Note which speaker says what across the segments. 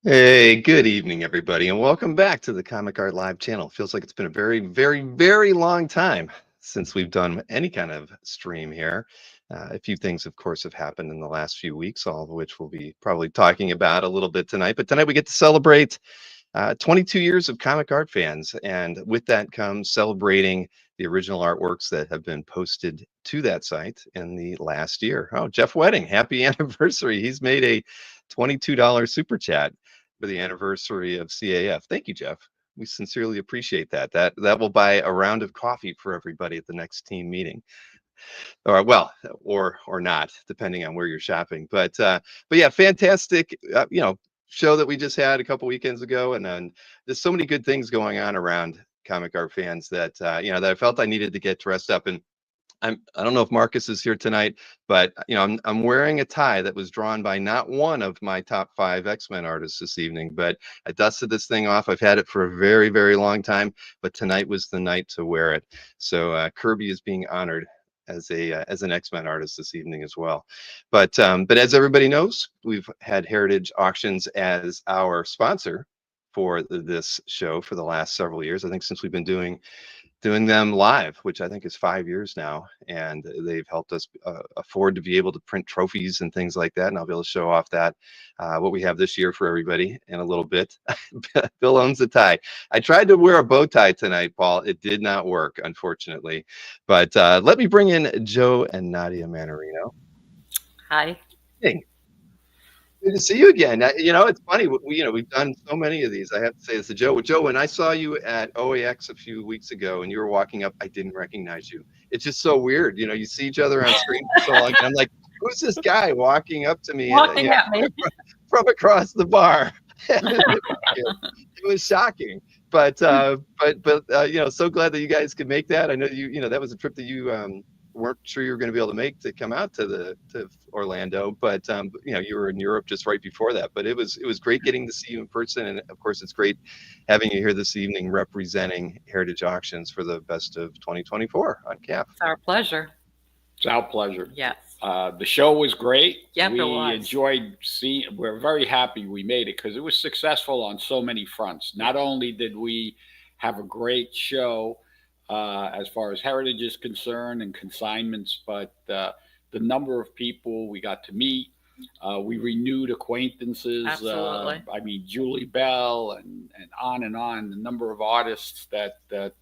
Speaker 1: Hey, good evening, everybody, and welcome back to the Comic Art Live channel. Feels like it's been a very, very, very long time since we've done any kind of stream here. A few things, of course, have happened in the last few weeks, all of which we'll be probably talking about a little bit tonight. But tonight we get to celebrate 22 years of comic art fans, and with that comes celebrating the original artworks that have been posted to that site in the last year. Oh, Jeff Wedding, happy anniversary. He's made a $22 super chat for the anniversary of CAF. Thank you, Jeff. We sincerely appreciate that. That will buy a round of coffee for everybody at the next team meeting, or well, or not, depending on where you're shopping. But yeah, fantastic. Show that we just had a couple weekends ago, and then there's so many good things going on around comic art fans that that I felt I needed to get dressed up. And I don't know if Marcus is here tonight, but I'm wearing a tie that was drawn by not one of my top 5 X-Men artists this evening, but I dusted this thing off. I've had it for a very, very long time, but tonight was the night to wear it. So Kirby is being honored as an X-Men artist this evening as well. But as everybody knows, we've had Heritage Auctions as our sponsor for this show for the last several years. I think since we've been doing them live, which I think is 5 years now, and they've helped us afford to be able to print trophies and things like that. And I'll be able to show off that what we have this year for everybody in a little bit. Bill owns a tie. I tried to wear a bow tie tonight, Paul. It did not work, unfortunately. But let me bring in Joe and Nadia Manarino.
Speaker 2: Hi.
Speaker 1: Hey, good to see you again. It's funny. We've done so many of these. I have to say this to Joe. Joe, when I saw you at OAX a few weeks ago and you were walking up, I didn't recognize you. It's just so weird. You see each other on screen for so long. And I'm like, who's this guy walking up to me
Speaker 2: Walking at me.
Speaker 1: from across the bar? It was shocking. But so glad that you guys could make that. I know that was a trip that you weren't sure you were going to be able to make to come out to Orlando, but you were in Europe just right before that. But it was great getting to see you in person, and of course it's great having you here this evening representing Heritage Auctions for the best of 2024 on CAF.
Speaker 2: It's our pleasure.
Speaker 3: It's our pleasure.
Speaker 2: Yes.
Speaker 3: The show was great.
Speaker 2: Yep,
Speaker 3: we
Speaker 2: it was.
Speaker 3: enjoyed seeing. We're very happy we made it because it was successful on so many fronts. Not only did we have a great show as far as heritage is concerned and consignments, but the number of people we got to meet, we renewed acquaintances.
Speaker 2: Absolutely.
Speaker 3: I mean, Julie Bell and on and on. The number of artists that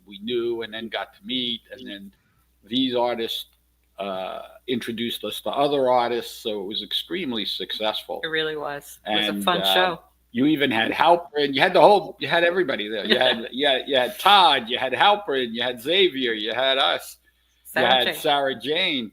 Speaker 3: we knew and then got to meet, and then these artists introduced us to other artists, so it was extremely successful.
Speaker 2: It really was. It was
Speaker 3: And
Speaker 2: a fun show.
Speaker 3: you even had Halprin. You had everybody there. You had Todd, you had Halprin, you had Xavier, you had us, you had
Speaker 2: Jane.
Speaker 3: Sarah Jane.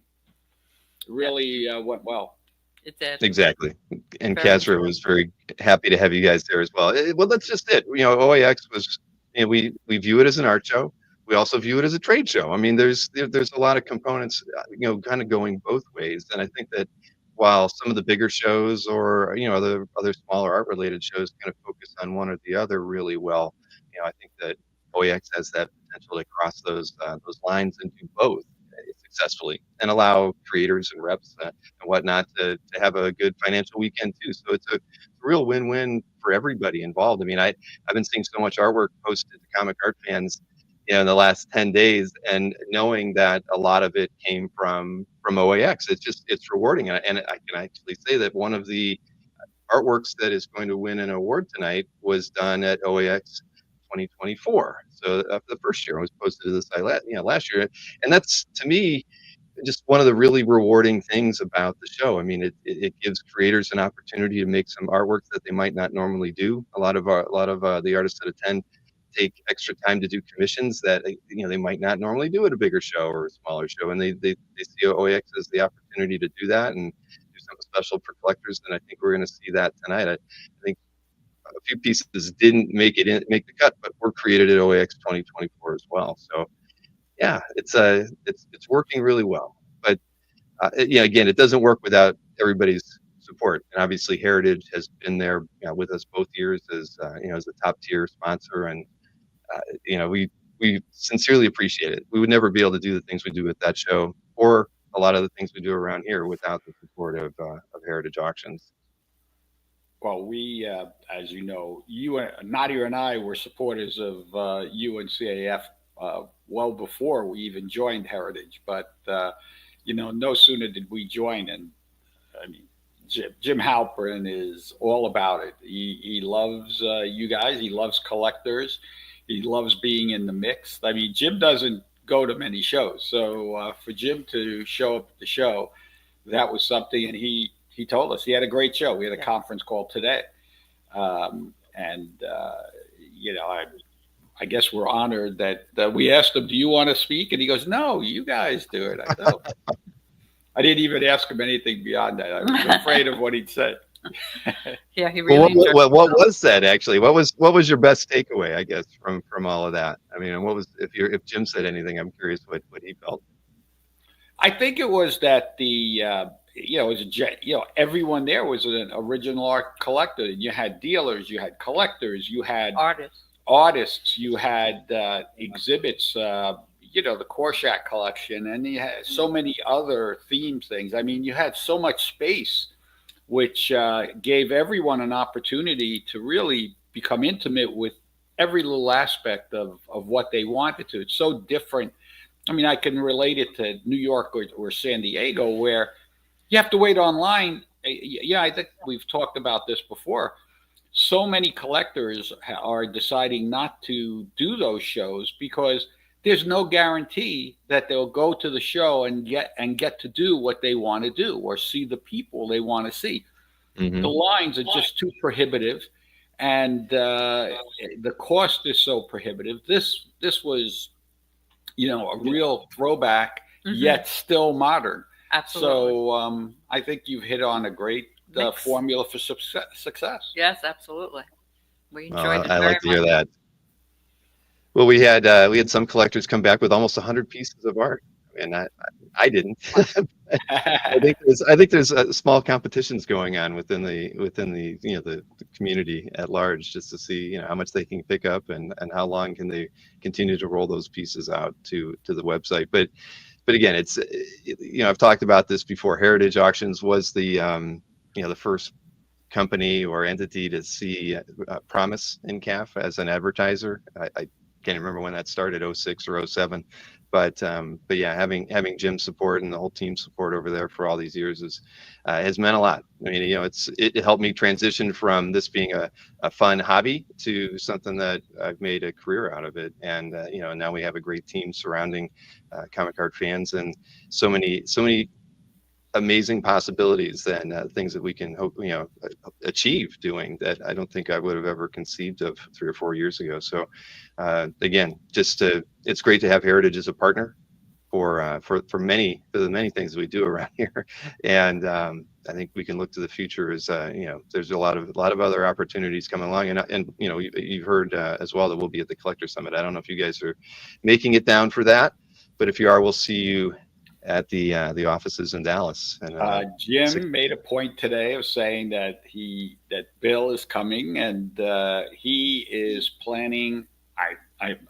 Speaker 3: Really went well.
Speaker 2: It did.
Speaker 1: Exactly. And
Speaker 2: Very
Speaker 1: Kasra
Speaker 2: true.
Speaker 1: was very happy to have you guys there as well. Well, that's just it. OAX was, we view it as an art show. We also view it as a trade show. I mean, there's a lot of components, kind of going both ways. And I think that while some of the bigger shows or, other smaller art related shows kind of focus on one or the other really well, I think that OAX has that potential to cross those lines and do both successfully and allow creators and reps and whatnot to have a good financial weekend too. So it's a real win-win for everybody involved. I mean, I've been seeing so much artwork posted to comic art fans, in the last 10 days, and knowing that a lot of it came from OAX, it's rewarding. And I can actually say that one of the artworks that is going to win an award tonight was done at OAX 2024. So the first year it was posted to the site last year, and that's, to me, just one of the really rewarding things about the show. I mean, it gives creators an opportunity to make some artwork that they might not normally do. A lot of the artists that attend take extra time to do commissions that they might not normally do at a bigger show or a smaller show, and they see OAX as the opportunity to do that and do something special for collectors. And I think we're going to see that tonight. I think a few pieces didn't make the cut, but were created at OAX 2024 as well. So yeah, it's working really well. But again, it doesn't work without everybody's support. And obviously, Heritage has been there with us both years as as a top tier sponsor, and we sincerely appreciate it. We would never be able to do the things we do with that show or a lot of the things we do around here without the support of Heritage Auctions.
Speaker 3: Well, we, as you know, Nadia and I were supporters of you and CAF well before we even joined Heritage. But no sooner did we join, and I mean, Jim Halpern is all about it. He loves you guys. He loves collectors. He loves being in the mix. I mean, Jim doesn't go to many shows, so for Jim to show up at the show, that was something. And he told us he had a great show. We had a conference call today, and I guess we're honored that we asked him, "Do you want to speak?" And he goes, "No, you guys do it." I thought. I didn't even ask him anything beyond that. I was afraid of what he'd say.
Speaker 2: Yeah, he really.
Speaker 1: Well, what was said actually? What was your best takeaway? I guess from all of that. I mean, what was if Jim said anything? I'm curious what he felt.
Speaker 3: I think it was that everyone there was an original art collector. You had dealers, you had collectors, you had artists, you had exhibits. The Korshak collection, and you had so many other themed things. I mean, you had so much space, which gave everyone an opportunity to really become intimate with every little aspect of what they wanted to. It's so different. I mean, I can relate it to New York or San Diego, where you have to wait online. Yeah, I think we've talked about this before. So many collectors are deciding not to do those shows because there's no guarantee that they'll go to the show and get to do what they want to do or see the people they want to see. Mm-hmm. The lines are just too prohibitive, and the cost is so prohibitive. This was, a real throwback, yet still modern.
Speaker 2: Absolutely.
Speaker 3: So I think you've hit on a great formula for success.
Speaker 2: Yes, absolutely. We enjoyed it
Speaker 1: I
Speaker 2: very
Speaker 1: like to hear
Speaker 2: much.
Speaker 1: that. Well, we had some collectors come back with almost 100 pieces of art, and I didn't. I think there's small competitions going on within the the community at large, just to see how much they can pick up and how long can they continue to roll those pieces out to the website. But again, it's I've talked about this before. Heritage Auctions was the the first company or entity to see promise in CAF as an advertiser. I can't remember when that started, 06 or 07, but yeah, having Jim's support and the whole team's support over there for all these years has meant a lot. I mean, it helped me transition from this being a fun hobby to something that I've made a career out of it. And now we have a great team surrounding comic art fans, and so many amazing possibilities and things that we can hope achieve doing that I don't think I would have ever conceived of 3 or 4 years ago. So again, it's great to have Heritage as a partner for the many things we do around here, and I think we can look to the future as there's a lot of other opportunities coming along, and you've heard as well that we'll be at the Collector Summit. I don't know if you guys are making it down for that, but if you are, we'll see you at the offices in Dallas. And
Speaker 3: Jim made a point today of saying that Bill is coming, and he is planning.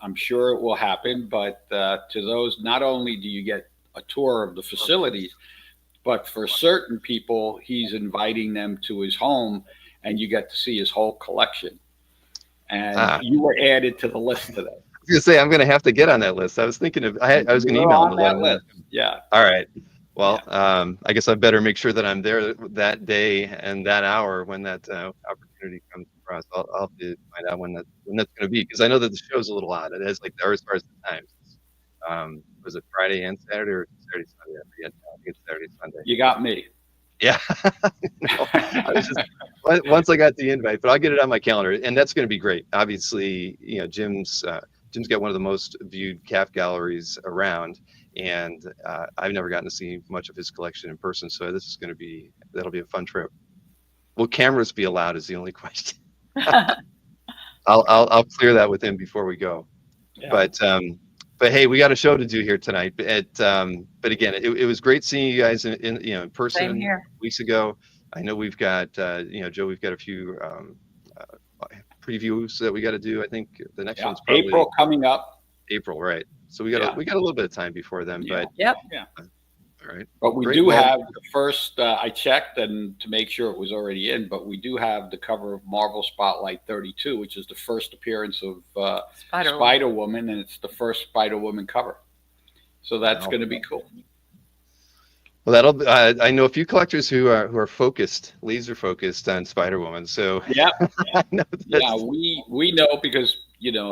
Speaker 3: I'm sure it will happen, but to those, not only do you get a tour of the facilities, but for certain people, he's inviting them to his home, and you get to see his whole collection. And you were added to the list today.
Speaker 1: I was gonna say I'm gonna have to get on that list. I was thinking of I was gonna email him to let him know.
Speaker 3: Yeah.
Speaker 1: All right. Well, I guess I better make sure that I'm there that day and that hour when that opportunity comes across. I'll have to find out when that's going to be, because I know that the show's a little odd. It has as far as the times. Was it Friday and Saturday or Saturday Sunday? I forget. I think it's Saturday Sunday.
Speaker 3: You got me.
Speaker 1: Yeah. I was just once I got the invite, but I'll get it on my calendar, and that's going to be great. Obviously, Jim's got one of the most viewed CAF galleries around. And I've never gotten to see much of his collection in person, so that'll be a fun trip. Will cameras be allowed is the only question. I'll clear that with him before we go. Yeah. But hey, we got a show to do here tonight. But again, it was great seeing you guys in person weeks ago. I know we've got Joe. We've got a few previews that we got to do. I think the next one's probably
Speaker 3: April coming up.
Speaker 1: April, right? So we got a little bit of time before then, but All right.
Speaker 3: But we
Speaker 1: Great.
Speaker 3: do
Speaker 1: Well,
Speaker 3: have the first, I checked and to make sure it was already in, but we do have the cover of Marvel Spotlight 32, which is the first appearance of Spider Woman, and it's the first Spider Woman cover. So that's
Speaker 1: wow.
Speaker 3: going to be cool.
Speaker 1: Well, that'll. I know a few collectors who are focused, laser focused on Spider Woman. So
Speaker 3: Yeah,
Speaker 1: I know
Speaker 3: yeah, we know because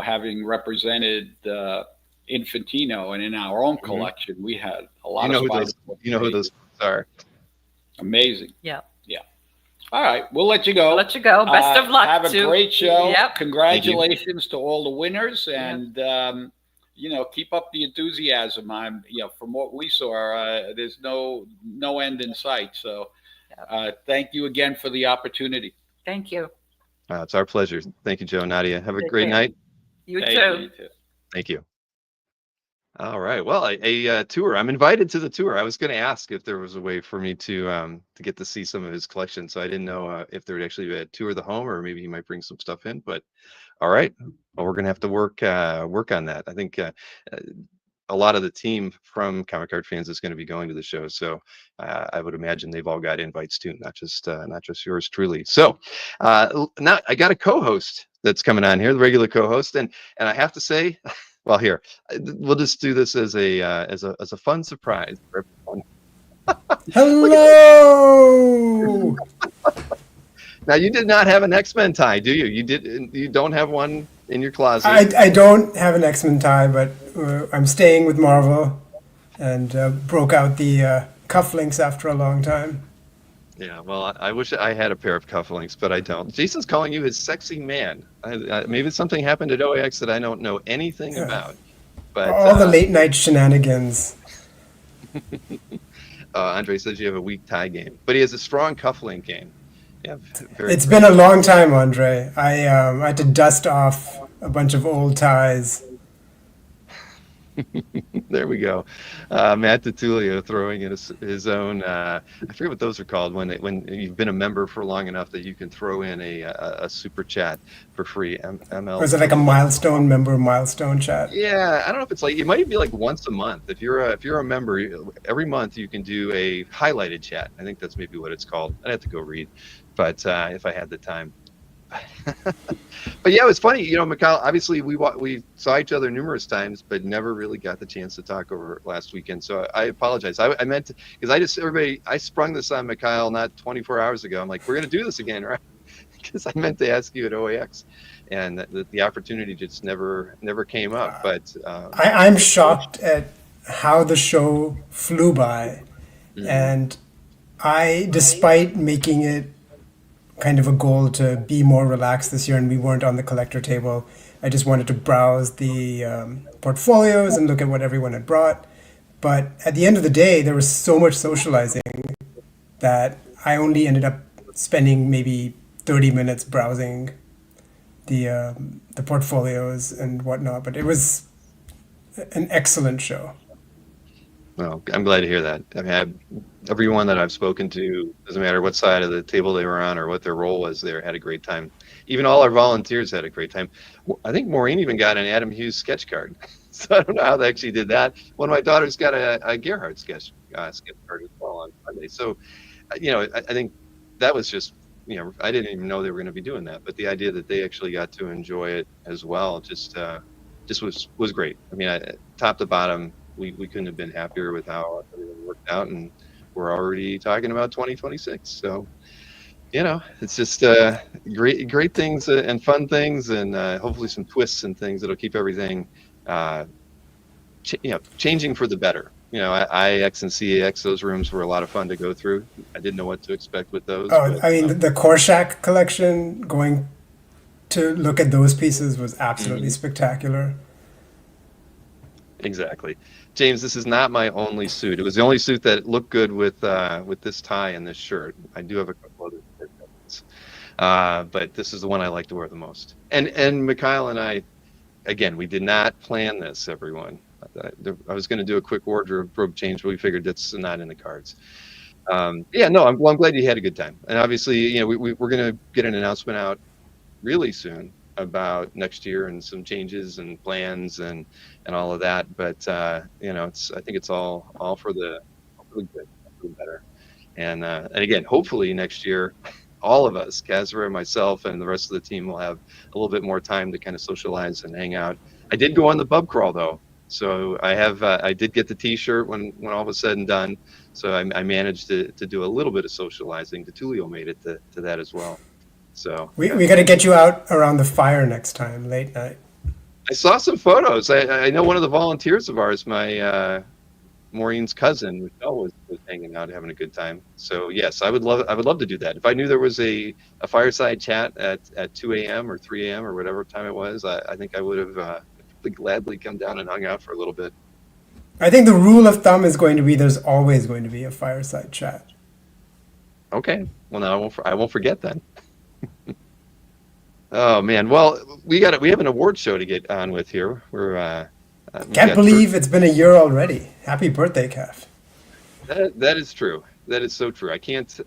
Speaker 3: having represented Infantino and in our own collection, we had a lot
Speaker 1: you
Speaker 3: of
Speaker 1: know who
Speaker 3: Spider
Speaker 1: those.
Speaker 3: Woman.
Speaker 1: You know who those folks are.
Speaker 3: Amazing.
Speaker 2: Yeah.
Speaker 3: Yeah. All right, we'll let you go.
Speaker 2: We'll let you go. Best of luck.
Speaker 3: Have a great show.
Speaker 2: Yep.
Speaker 3: Congratulations to all the winners, and keep up the enthusiasm. From what we saw, there's no end in sight. So, thank you again for the opportunity.
Speaker 2: Thank you.
Speaker 1: It's our pleasure. Thank you, Joe, Nadia. Have a
Speaker 2: Take
Speaker 1: great
Speaker 2: care.
Speaker 1: night.
Speaker 2: You
Speaker 3: Thank
Speaker 2: too.
Speaker 3: you too.
Speaker 1: Thank you. All right. Well, a tour. I'm invited to the tour. I was going to ask if there was a way for me to get to see some of his collection. So I didn't know if there would actually be a tour of the home, or maybe he might bring some stuff in. But all right. Well, we're going to have to work on that. I think a lot of the team from Comic Card Fans is going to be going to the show. So I would imagine they've all got invites too, not just yours truly. So now I got a co-host that's coming on here, the regular co-host, and I have to say. Well, here we'll just do this as a fun surprise for everyone.
Speaker 4: Hello.
Speaker 1: Now, you did not have an X-Men tie, do you? You don't have one in your closet.
Speaker 4: I don't have an X-Men tie, but I'm staying with Marvel, and broke out the cufflinks after a long time.
Speaker 1: Yeah, well, I wish I had a pair of cufflinks, but I don't. Jason's calling you his sexy man. Maybe something happened at OAX that I don't know anything about. But
Speaker 4: all the late night shenanigans.
Speaker 1: Andre says you have a weak tie game, but he has a strong cufflink game. Yeah,
Speaker 4: It's been a long time, Andre. I had to dust off a bunch of old ties.
Speaker 1: There we go. Matt DiTulio throwing in his own. I forget what those are called when you've been a member for long enough that you can throw in a super chat for free. ML.
Speaker 4: Was it like a milestone chat?
Speaker 1: Yeah, I don't know if it's like it might be like once a month. If you're a member, every month you can do a highlighted chat. I think that's maybe what it's called. I'd have to go read, but if I had the time. But yeah, it was funny, Mikhail, obviously we saw each other numerous times, but never really got the chance to talk over last weekend. So I apologize. I meant to, because I sprung this on Mikhail not 24 hours ago. I'm like, we're going to do this again, right? Because I meant to ask you at OAX, and the opportunity just never came up. But
Speaker 4: I'm shocked at how the show flew by. Mm-hmm. And despite making it kind of a goal to be more relaxed this year, and we weren't on the collector table, I just wanted to browse the portfolios and look at what everyone had brought. But at the end of the day, there was so much socializing that I only ended up spending maybe 30 minutes browsing the portfolios and whatnot. But it was an excellent show.
Speaker 1: Well, I'm glad to hear that. I mean, everyone that I've spoken to, doesn't matter what side of the table they were on or what their role was there, had a great time. Even all our volunteers had a great time. I think Maureen even got an Adam Hughes sketch card. So I don't know how they actually did that. One of my daughters got a Gerhard sketch card as well on Monday. So, I think that was just, I didn't even know they were going to be doing that. But the idea that they actually got to enjoy it as well just was great. I mean, top to bottom, we couldn't have been happier with how everything worked out, and we're already talking about 2026. So, it's just great things and fun things, and hopefully some twists and things that'll keep everything, changing for the better. IX and CAX, those rooms were a lot of fun to go through. I didn't know what to expect with those.
Speaker 4: I mean, the Korshak collection, going to look at those pieces was absolutely spectacular.
Speaker 1: Exactly. James, this is not my only suit. It was the only suit that looked good with this tie and this shirt. I do have a couple other shirts, but this is the one I like to wear the most. And Mikhail and I, again, we did not plan this, everyone. I was going to do a quick wardrobe change, but we figured that's not in the cards. I'm glad you had a good time. And obviously, we're going to get an announcement out really soon about next year and some changes and plans and all of that. But I think it's all for the really good, really better. And again, hopefully next year, all of us, Kazra, myself, and the rest of the team will have a little bit more time to kind of socialize and hang out. I did go on the pub crawl though, so I did get the T-shirt when all was said and done. So I managed to do a little bit of socializing. Tulio made it to that as well. So
Speaker 4: We got to get you out around the fire next time, late night.
Speaker 1: I saw some photos. I know one of the volunteers of ours, my Maureen's cousin, Michelle, was hanging out, having a good time. So yes, I would love to do that. If I knew there was a fireside chat at 2 a.m. or 3 a.m. or whatever time it was, I think I would have gladly come down and hung out for a little bit.
Speaker 4: I think the rule of thumb is going to be there's always going to be a fireside chat.
Speaker 1: Okay. Well, now I won't forget then. Oh man. Well, we have an award show to get on with here.
Speaker 4: Can't believe it's been a year already. Happy birthday, CAF.
Speaker 1: That is true. That is so true. I can't.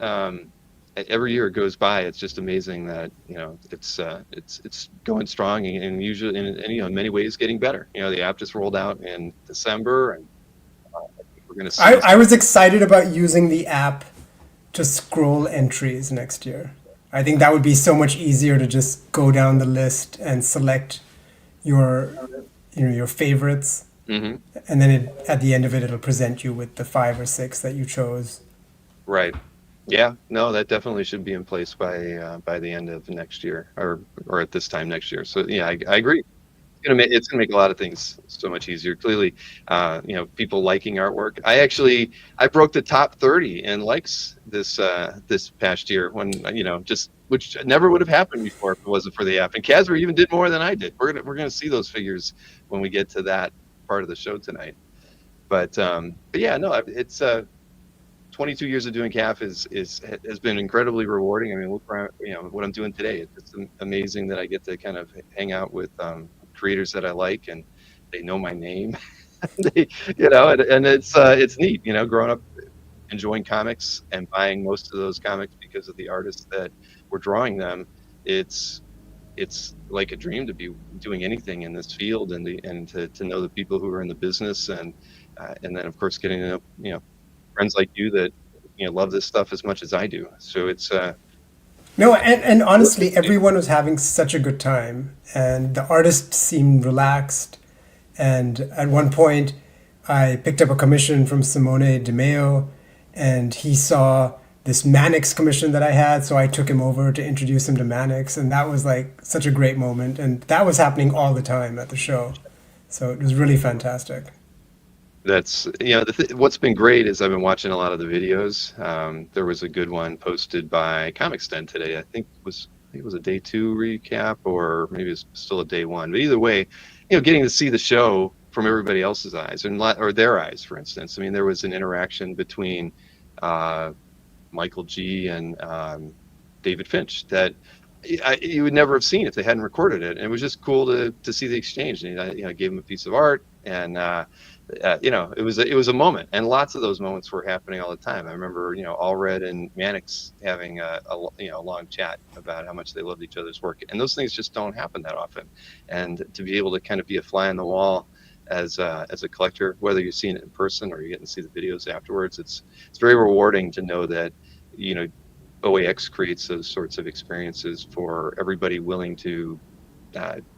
Speaker 1: Every year it goes by, it's just amazing that it's going strong and usually in many ways getting better. The app just rolled out in December, and I think we're going to see.
Speaker 4: I was excited about using the app to scroll entries next year. I think that would be so much easier to just go down the list and select your favorites,
Speaker 1: mm-hmm.
Speaker 4: and then at the end of it, it'll present you with the 5 or 6 that you chose.
Speaker 1: Right. Yeah. No, that definitely should be in place by the end of next year, or at this time next year. So yeah, I agree. It's gonna make a lot of things so much easier. Clearly, people liking artwork. I broke the top 30 in likes this past year when which never would have happened before if it wasn't for the app. And Kazra even did more than I did. We're gonna see those figures when we get to that part of the show tonight. But yeah, no, it's 22 years of doing CAF has been incredibly rewarding. I mean, look around, what I'm doing today. It's amazing that I get to kind of hang out with creators that I like, and they know my name. And it's neat, growing up enjoying comics and buying most of those comics because of the artists that were drawing them. It's like a dream to be doing anything in this field and to know the people who are in the business and then of course getting to know friends like you that love this stuff as much as I do. So it's
Speaker 4: no, and honestly, everyone was having such a good time, and the artists seemed relaxed. And at one point, I picked up a commission from Simone Di Meo, and he saw this Mannix commission that I had, so I took him over to introduce him to Mannix, and that was like such a great moment. And that was happening all the time at the show, so it was really fantastic.
Speaker 1: That's what's been great is I've been watching a lot of the videos. There was a good one posted by Comics Den today. I think it was a day 2 recap, or maybe it's still a day 1. But either way, getting to see the show from everybody else's eyes or their eyes, for instance. I mean, there was an interaction between Michael G. and David Finch that you would never have seen if they hadn't recorded it. And it was just cool to see the exchange. And I gave him a piece of art, and it was a moment, and lots of those moments were happening all the time. I remember, Allred and Mannix having a long chat about how much they loved each other's work, and those things just don't happen that often. And to be able to kind of be a fly on the wall as a collector, whether you're seeing it in person or you're getting to see the videos afterwards, it's very rewarding to know that OAX creates those sorts of experiences for everybody willing to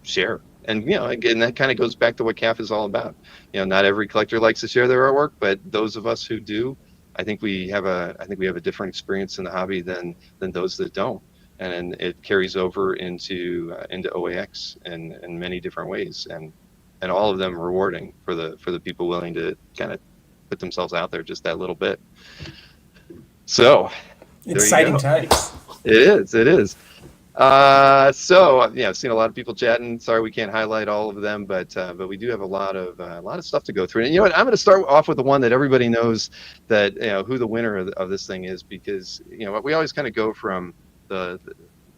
Speaker 1: share. And again, that kind of goes back to what CAF is all about. Not every collector likes to share their artwork, but those of us who do, I think we have a different experience in the hobby than those that don't, and it carries over into OAX in many different ways, and all of them rewarding for the people willing to kind of put themselves out there just that little bit. So
Speaker 4: exciting times.
Speaker 1: It is. So I've seen a lot of people chatting. Sorry we can't highlight all of them, but we do have a lot of stuff to go through. And I'm going to start off with the one that everybody knows, that who the winner of this thing is, because we always kind of go from the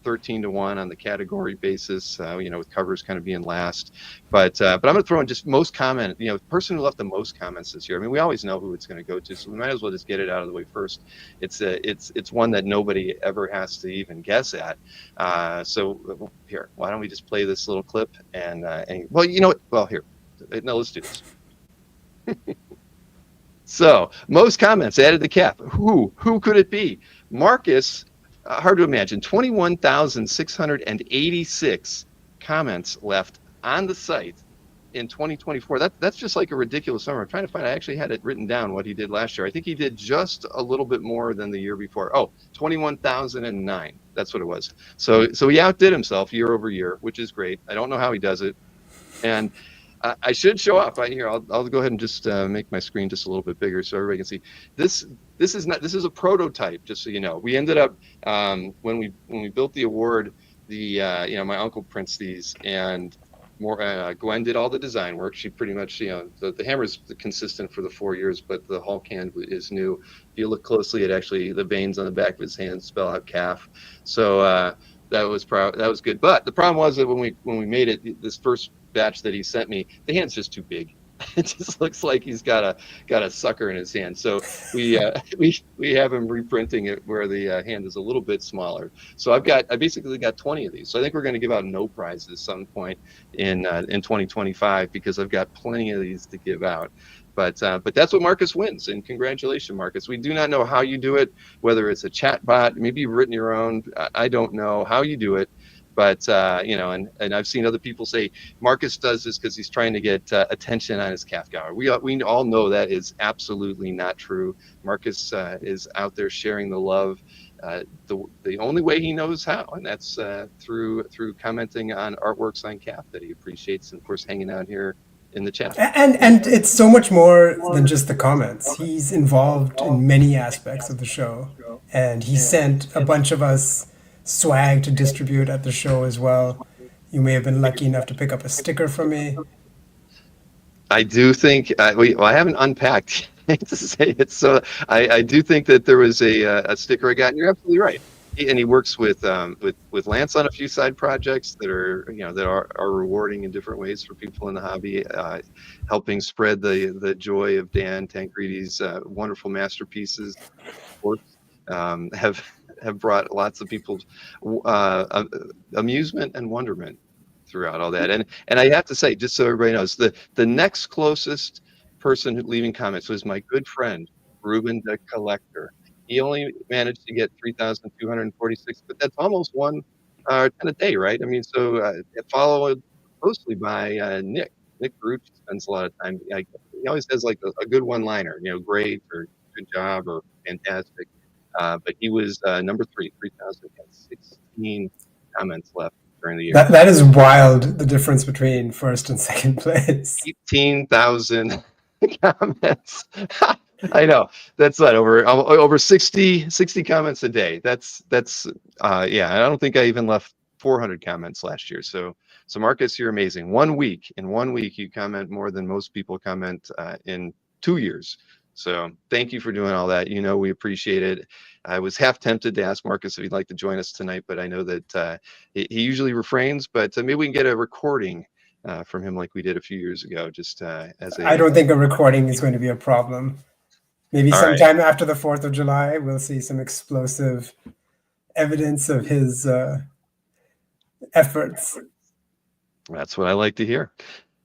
Speaker 1: 13-1 on the category basis, with covers kind of being last. But I'm going to throw in just most comment, person who left the most comments this year. I mean, we always know who it's going to go to, so we might as well just get it out of the way first. It's one that nobody ever has to even guess at. So here, why don't we just play this little clip and well, you know what? Well, here, no, let's do this. So most comments added to CAF. Who could it be? Marcus, hard to imagine, 21,686 comments left on the site in 2024. That's just like a ridiculous number. I'm trying to find, I actually had it written down what he did last year. I think he did just a little bit more than the year before. Oh, 21,009. That's what it was. So he outdid himself year over year, which is great. I don't know how he does it. And I should show up right here. I'll go ahead and just make my screen just a little bit bigger so everybody can see. This is a prototype, just so you know. We ended up when we built the award, my uncle prints these, and Gwen did all the design work. She pretty much, the hammer is consistent for the 4 years, but the Hulk hand is new. If you look closely at actually the veins on the back of his hand spell out CAF. So that was good. But the problem was that when we made it, this first batch that he sent me, the hand's just too big. It just looks like he's got a sucker in his hand. So we have him reprinting it where the hand is a little bit smaller. So I basically got 20 of these. So I think we're going to give out no prizes some point in 2025 because I've got plenty of these to give out. But that's what Marcus wins, and congratulations, Marcus. We do not know how you do it, whether it's a chat bot, maybe you've written your own. I don't know how you do it. But, and I've seen other people say Marcus does this because he's trying to get attention on his CAF Hour. We all know that is absolutely not true. Marcus is out there sharing the love the only way he knows how, and that's through commenting on artworks on CAF that he appreciates, and of course hanging out here in the chat.
Speaker 4: And it's so much more than just the comments. He's involved in many aspects of the show, and he sent a bunch of us swag to distribute at the show as well. You may have been lucky enough to pick up a sticker from me.
Speaker 1: I do think I haven't unpacked to say it, so I do think that there was a sticker I got, and you're absolutely right. And he works with Lance on a few side projects that are rewarding in different ways for people in the hobby, helping spread the joy of Dan Tancredi's wonderful masterpieces. Have brought lots of people's amusement and wonderment throughout all that. And I have to say, just so everybody knows, the next closest person leaving comments was my good friend, Ruben the Collector. He only managed to get 3,246, but that's almost one kind of day, right? I mean, so followed closely by Nick. Nick Gruch spends a lot of time. He always has like a good one-liner, great or good job or fantastic. But he was number 3,016 comments left during the year.
Speaker 4: That is wild, the difference between first and second place.
Speaker 1: 18,000 comments. I know. That's what, over 60 comments a day. That's I don't think I even left 400 comments last year. So Marcus, you're amazing. In 1 week, you comment more than most people comment in 2 years. So thank you for doing all that. We appreciate it. I was half tempted to ask Marcus if he'd like to join us tonight, but I know that he usually refrains. But maybe we can get a recording from him like we did a few years ago. Just I
Speaker 4: don't think a recording is going to be a problem. Maybe sometime after the 4th of July, we'll see some explosive evidence of his efforts.
Speaker 1: That's what I like to hear.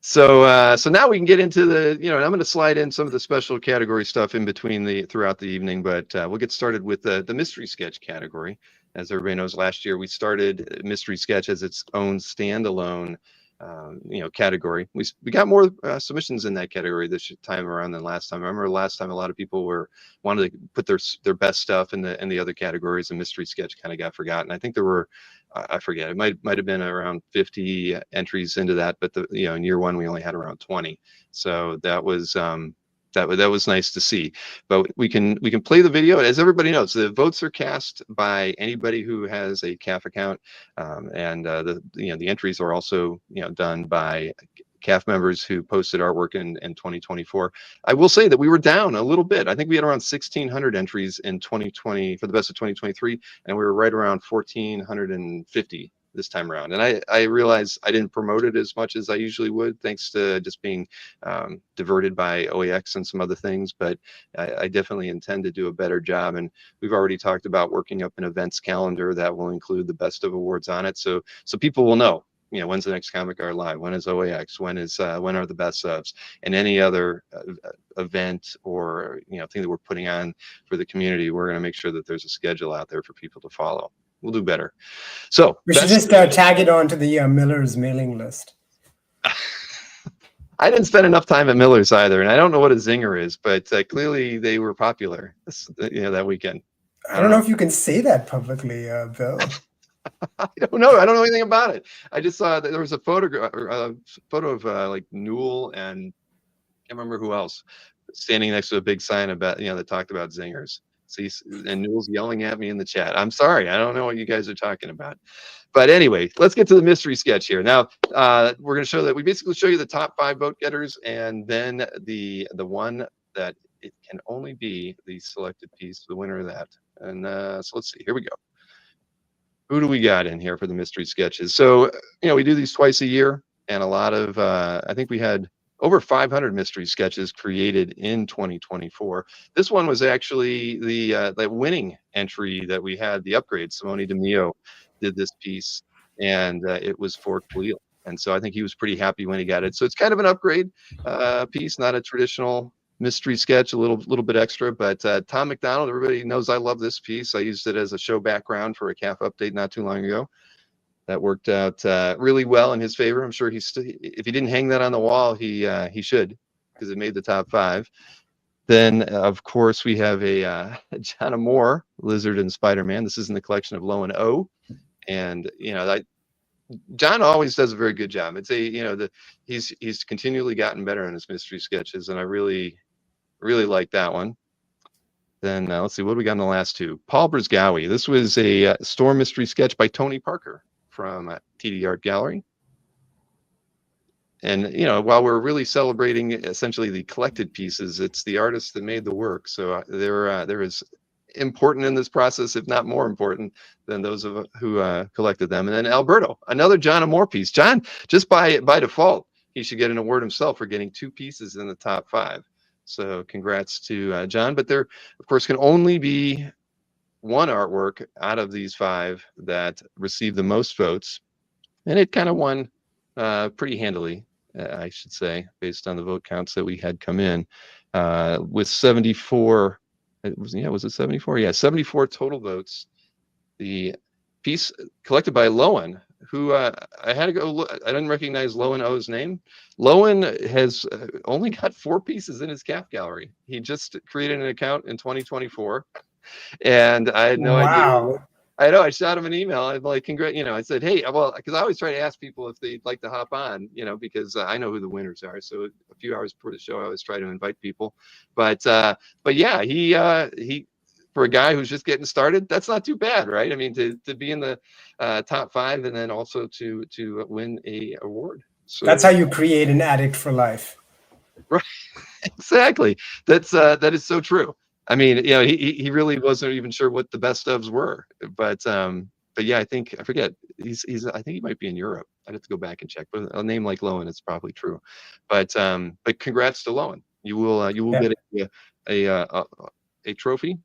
Speaker 1: So now we can get into the, I'm going to slide in some of the special category stuff in between throughout the evening, but we'll get started with the mystery sketch category. As everybody knows, last year we started mystery sketch as its own standalone, category. We got more submissions in that category this time around than last time. I remember last time a lot of people wanted to put their best stuff in the other categories, and mystery sketch kind of got forgotten. I think there were, I forget, it might have been around 50 entries into that, but in year one we only had around 20. So that was that was nice to see. But we can play the video. As everybody knows, the votes are cast by anybody who has a CAF account, and the entries are also done by CAF members who posted artwork in 2024. I will say that we were down a little bit. I think we had around 1,600 entries in 2020 for the best of 2023, and we were right around 1,450 this time around. And I realized I didn't promote it as much as I usually would, thanks to just being diverted by OEX and some other things. But I definitely intend to do a better job. And we've already talked about working up an events calendar that will include the best of awards on it. So people will know when's the next Comic Art Live? When is OAX? When are the best subs? And any other event or thing that we're putting on for the community, we're going to make sure that there's a schedule out there for people to follow. We'll do better. So
Speaker 4: we should just tag it on to the Miller's mailing list.
Speaker 1: I didn't spend enough time at Miller's either, and I don't know what a zinger is, but clearly they were popular, that weekend.
Speaker 4: I don't know if you can say that publicly, Bill.
Speaker 1: I don't know. I don't know anything about it. I just saw that there was a photo of like Newell and I can't remember who else standing next to a big sign about that talked about zingers. See, and Newell's yelling at me in the chat. I'm sorry, I don't know what you guys are talking about. But anyway, let's get to the mystery sketch here. Now, we're going to show that we basically show you the top 5 vote getters, and then the one that it can only be the selected piece, the winner of that. And so let's see. Here we go. Who do we got in here for the mystery sketches? So, we do these twice a year, and a lot of, I think we had over 500 mystery sketches created in 2024. This one was actually the winning entry that we had, the upgrade. Simone DeMio did this piece, and it was for Khalil. And so I think he was pretty happy when he got it. So it's kind of an upgrade piece, not a traditional mystery sketch, a little bit extra. But Tom McDonald, everybody knows I love this piece. I used it as a show background for a CAF update not too long ago. That worked out really well in his favor. I'm sure if he didn't hang that on the wall, he should, because it made the top 5. Then, of course, we have a John Moore, Lizard and Spider-Man. This is in the collection of Low and O. And, John always does a very good job. It's he's continually gotten better in his mystery sketches, and I really, really like that one. Then let's see, what do we got in the last 2? Paul Brzgawi. This was a Storm mystery sketch by Tony Parker from TD Art Gallery. And, while we're really celebrating essentially the collected pieces, it's the artists that made the work. So there is important in this process, if not more important than those of who collected them. And then Alberto, another John Moore piece. John, just by default, he should get an award himself for getting 2 pieces in the top 5. So congrats to John. But there, of course, can only be one artwork out of these 5 that received the most votes. And it kind of won pretty handily, I should say, based on the vote counts that we had come in with 74. Was it 74? Yeah, 74 total votes. The piece collected by Lowen, who I had to go look. I didn't recognize Lowen O's name. Lowen has only got 4 pieces in his CAF gallery. He just created an account in 2024, and I had no idea. I know. I shot him an email. I'm like, congrats. I said, hey, well, because I always try to ask people if they'd like to hop on, because I know who the winners are. So a few hours before the show, I always try to invite people. But yeah, he for a guy who's just getting started, that's not too bad, right? I mean, to be in the top 5 and then also to win a award. So
Speaker 4: that's how you create an addict for life.
Speaker 1: Right. Exactly. That is so true. I mean, he really wasn't even sure what the best ofs were, but yeah, I forget. I think he might be in Europe. I'd have to go back and check. But a name like Lowen, it's probably true. But congrats to Lowen. You will get a trophy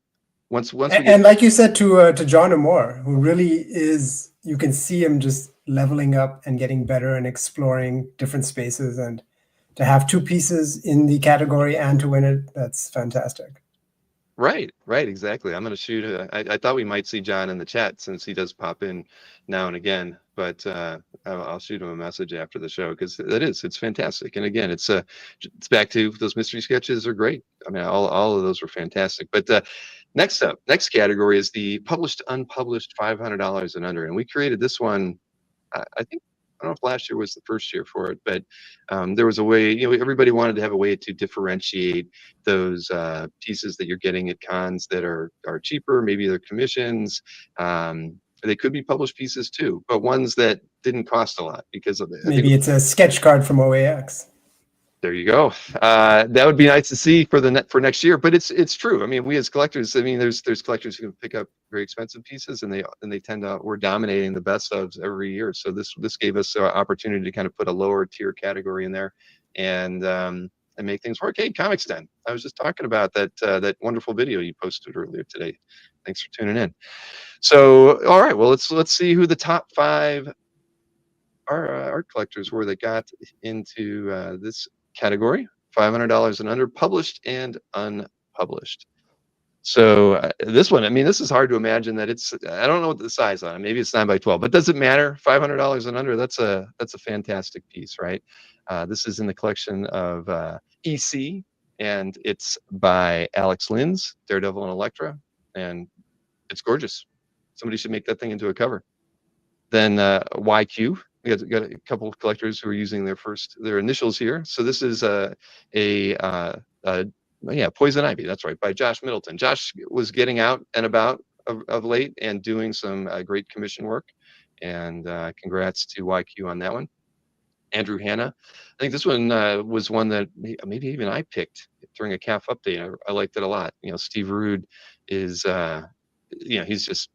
Speaker 1: once.
Speaker 4: And like you said to John Moore, who really is, you can see him just leveling up and getting better and exploring different spaces, and to have 2 pieces in the category and to win it, that's fantastic.
Speaker 1: Right, exactly. I'm going to shoot. I thought we might see John in the chat since he does pop in now and again, but I'll shoot him a message after the show because it's fantastic. And again, it's back to those mystery sketches are great. I mean, all of those were fantastic. But next category is the published, unpublished $500 and under, and we created this one. I think. I don't know if last year was the first year for it, but there was a way, everybody wanted to have a way to differentiate those pieces that you're getting at cons that are cheaper. Maybe they're commissions. They could be published pieces too, but ones that didn't cost a lot because of it.
Speaker 4: Maybe it's a sketch card from OAX.
Speaker 1: There you go. That would be nice to see for next year, but it's true. I mean, we as collectors, there's collectors who can pick up very expensive pieces, and they tend to, we're dominating the best ofs every year. So this gave us an opportunity to kind of put a lower tier category in there, and make things work. Hey, Comics Den, I was just talking about that wonderful video you posted earlier today. Thanks for tuning in. So, all right, well let's see who the top 5 our art collectors were that got into this category, $500 and under, published and unpublished. So this one, I mean, this is hard to imagine that it's, I don't know what the size on it. Maybe it's 9x12, but does it matter? $500 and under, that's a fantastic piece, right? This is in the collection of EC, and it's by Alex Linz, Daredevil and Elektra, and it's gorgeous. Somebody should make that thing into a cover. Then YQ, we got a couple of collectors who are using their initials here. So this is Poison Ivy, that's right, by Josh Middleton. Josh was getting out and about of late and doing some great commission work, and congrats to YQ on that one. Andrew Hanna, I think this one was one that maybe even I picked during a CAF update. I liked it a lot. Steve Rude is, he's just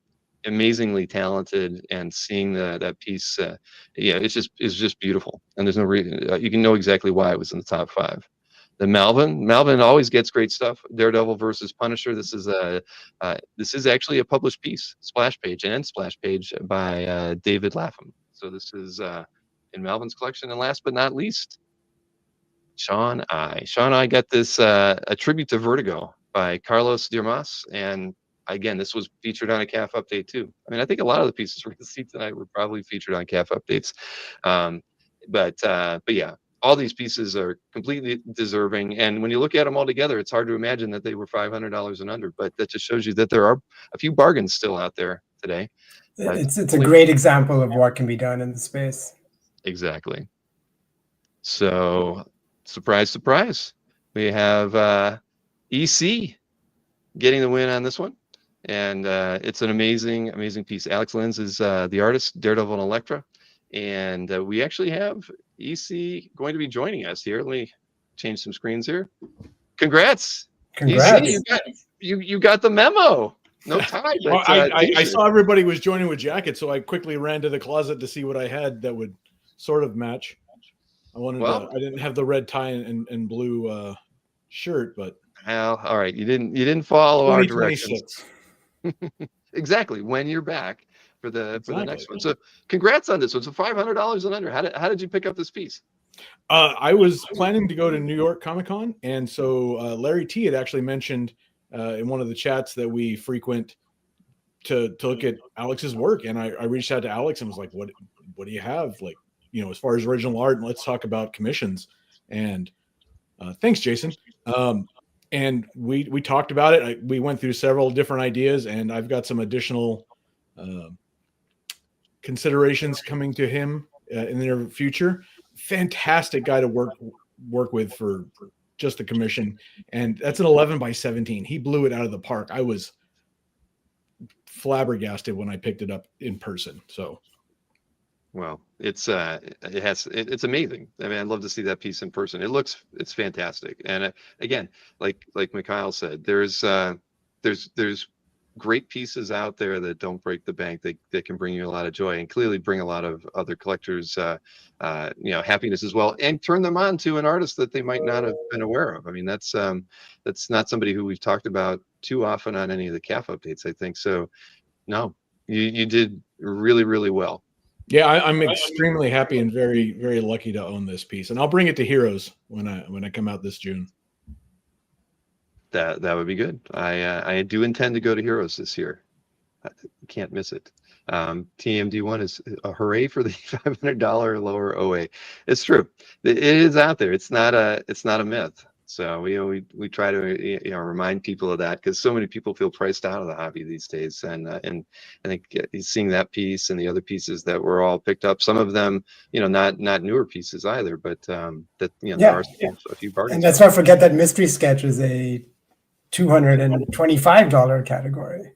Speaker 1: amazingly talented, and seeing that piece, it's just beautiful. And there's no reason, you can know exactly why it was in the top 5. The Malvin always gets great stuff. Daredevil versus Punisher. This is actually a published piece, splash page and splash page by David Lapham. So this is in Malvin's collection. And last but not least, Sean I got this a tribute to Vertigo by Carlos Diarmas, and again, this was featured on a CAF update too. I mean, I think a lot of the pieces we're going to see tonight were probably featured on CAF updates. But yeah, all these pieces are completely deserving. And when you look at them all together, it's hard to imagine that they were $500 and under. But that just shows you that there are a few bargains still out there today.
Speaker 4: It's a great example of what can be done in the space.
Speaker 1: Exactly. So, surprise, surprise, we have EC getting the win on this one. And it's an amazing piece. Alex Linz is the artist, Daredevil and Elektra. And we actually have EC going to be joining us here. Let me change some screens here. Congrats. EC, you got the memo. No tie.
Speaker 5: Well, I saw everybody was joining with jackets, so I quickly ran to the closet to see what I had that would sort of match. I didn't have the red tie and blue shirt, but
Speaker 1: all right, you didn't follow our directions. Exactly. When you're back for the next one. So congrats on this one. So $500 and under. How did you pick up this piece?
Speaker 5: I was planning to go to New York Comic-Con, and so Larry T had actually mentioned in one of the chats that we frequent to look at Alex's work, and I reached out to Alex and was like, what do you have, like, as far as original art, and let's talk about commissions. And thanks, Jason. And we talked about it. We went through several different ideas, and I've got some additional considerations coming to him in the near future. Fantastic guy to work with for just the commission, and that's an 11x17. He blew it out of the park. I was flabbergasted when I picked it up in person. So,
Speaker 1: well, it's amazing. I mean, I'd love to see that piece in person. It's fantastic. And again, like Mikhail said, there's great pieces out there that don't break the bank. They can bring you a lot of joy, and clearly bring a lot of other collectors happiness as well, and turn them on to an artist that they might not have been aware of. I mean, that's not somebody who we've talked about too often on any of the CAF updates, I think. So no, you did really, really well.
Speaker 5: Yeah, I'm extremely happy and very, very lucky to own this piece, and I'll bring it to Heroes when I come out this June.
Speaker 1: That would be good. I do intend to go to Heroes this year. I can't miss it. TMD1 is a hooray for the $500 lower OA. It's true. It is out there. It's not a myth. So we try to remind people of that, because so many people feel priced out of the hobby these days. And I think seeing that piece and the other pieces that were all picked up, some of them not newer pieces either, but there are a few bargains.
Speaker 4: And let's not forget that Mystery Sketch is a $225 category.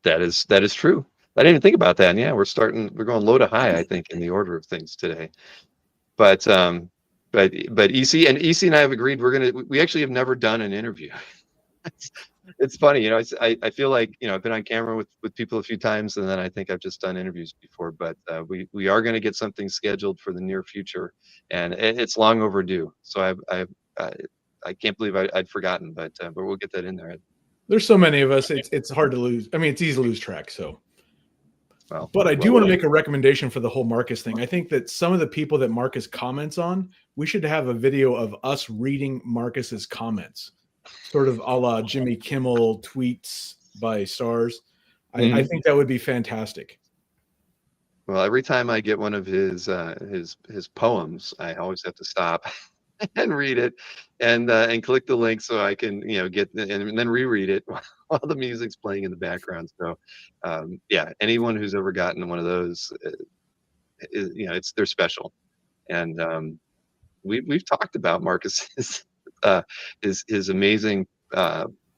Speaker 4: That is true.
Speaker 1: I didn't even think about that. And yeah, we're going low to high, I think, in the order of things today. But EC and I have agreed we actually have never done an interview. It's funny, I feel like I've been on camera with people a few times, and then I think I've just done interviews before. But we are going to get something scheduled for the near future, and it's long overdue. So I can't believe I'd forgotten, but we'll get that in there.
Speaker 5: There's so many of us, it's hard to lose. I mean, it's easy to lose track. So,
Speaker 1: Well,
Speaker 5: But I do want to make a recommendation for the whole Marcus thing. I think that some of the people that Marcus comments on, we should have a video of us reading Marcus's comments, sort of a la Jimmy Kimmel tweets by stars. I think that would be fantastic.
Speaker 1: Well, every time I get one of his poems, I always have to stop and read it and click the link so I can get and then reread it while the music's playing in the background. So yeah, anyone who's ever gotten one of those, they're special. And we've talked about Marcus's his amazing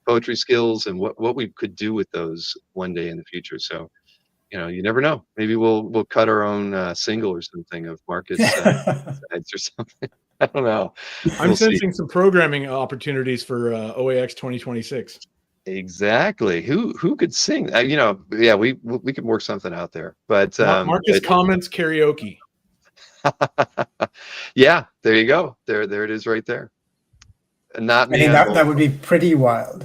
Speaker 1: poetry skills and what we could do with those one day in the future. So you never know. Maybe we'll cut our own single or something of Marcus sides or something. I don't know.
Speaker 5: I'm sensing some programming opportunities for OAX 2026.
Speaker 1: Exactly. Who could sing? Yeah, we could work something out there. But
Speaker 5: Marcus comments karaoke.
Speaker 1: Yeah, there you go. There it is right there. Not me.
Speaker 4: That would be pretty wild.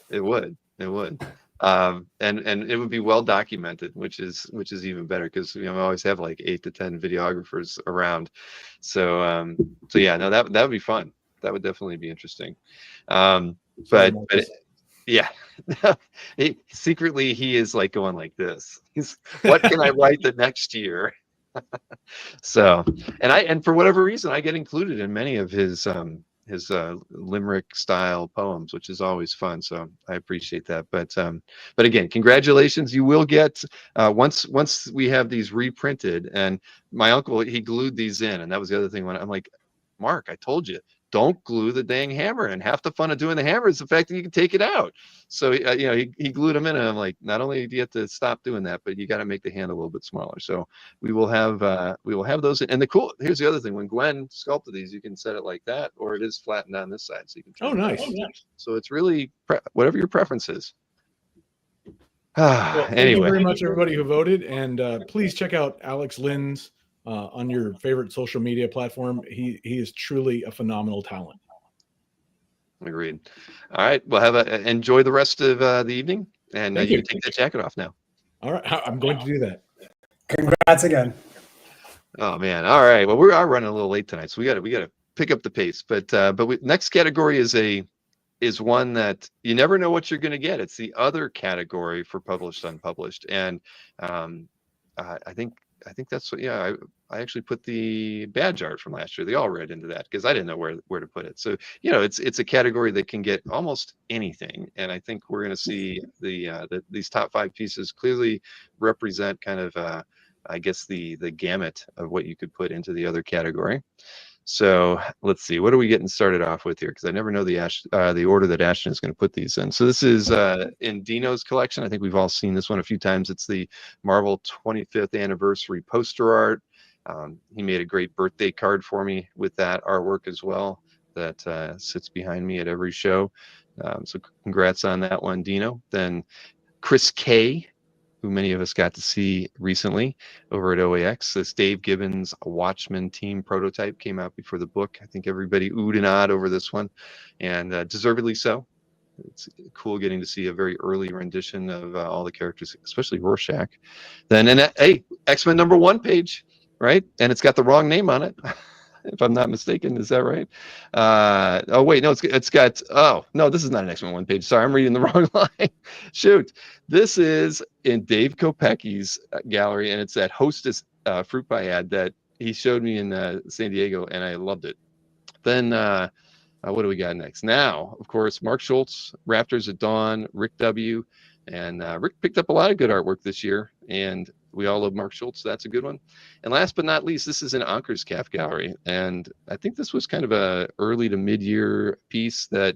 Speaker 1: It would. And it would be well documented, which is even better because we always have like 8 to 10 videographers around. So yeah, no, that would be fun. That would definitely be interesting. But yeah, secretly he is like going like this. What can I write the next year? So, and for whatever reason, I get included in many of his limerick style poems, which is always fun. So I appreciate that. But again, congratulations. You will get once we have these reprinted, and my uncle, he glued these in, and that was the other thing when I'm like, Mark, I told you, don't glue the dang hammer. And half the fun of doing the hammer is the fact that you can take it out. So he glued them in, and I'm like, not only do you have to stop doing that, but you got to make the hand a little bit smaller. So we will have those. And here's the other thing: when Gwen sculpted these, you can set it like that, or it is flattened on this side, so you can.
Speaker 5: Oh, nice.
Speaker 1: So it's really whatever your preference is.
Speaker 5: Well,
Speaker 1: Anyway,
Speaker 5: thank you very much, everybody who voted, and please check out Alex Lynn's on your favorite social media platform. He is truly a phenomenal talent.
Speaker 1: Agreed. All right, well, enjoy the rest of the evening, and you can take that jacket off now.
Speaker 5: All right, I'm going to do that.
Speaker 4: Congrats again.
Speaker 1: Oh man! All right. Well, we are running a little late tonight, so we got to pick up the pace. But next category is one that you never know what you're going to get. It's the other category for published, unpublished, and I think that's what. Yeah, I actually put the badge art from last year, the all red, into that because I didn't know where to put it. So it's a category that can get almost anything, and I think we're going to see these top 5 pieces clearly represent kind of I guess the gamut of what you could put into the other category. So let's see, what are we getting started off with here? Because I never know the order that Ashton is going to put these in. So this is in Dino's collection. I think we've all seen this one a few times. It's the Marvel 25th anniversary poster art. He made a great birthday card for me with that artwork as well. That sits behind me at every show. So congrats on that one, Dino. Then Chris K, who many of us got to see recently over at OAX. This Dave Gibbons Watchmen team prototype came out before the book. I think everybody oohed and ahed over this one, and deservedly so. It's cool getting to see a very early rendition of all the characters, especially Rorschach. Then, X-Men #1 page, right? And it's got the wrong name on it. If I'm not mistaken, is that right? Oh wait, no, it's got. Oh no, this is not an X-Men 1 page. Sorry, I'm reading the wrong line. Shoot, this is in Dave Kopecki's gallery, and it's that Hostess fruit pie ad that he showed me in San Diego, and I loved it. Then what do we got next? Now, of course, Mark Schultz, Raptors at Dawn, Rick W, and Rick picked up a lot of good artwork this year, and we all love Mark Schultz. That's a good one. And last but not least, this is in Anker's CAF gallery. And I think this was kind of a early to mid-year piece that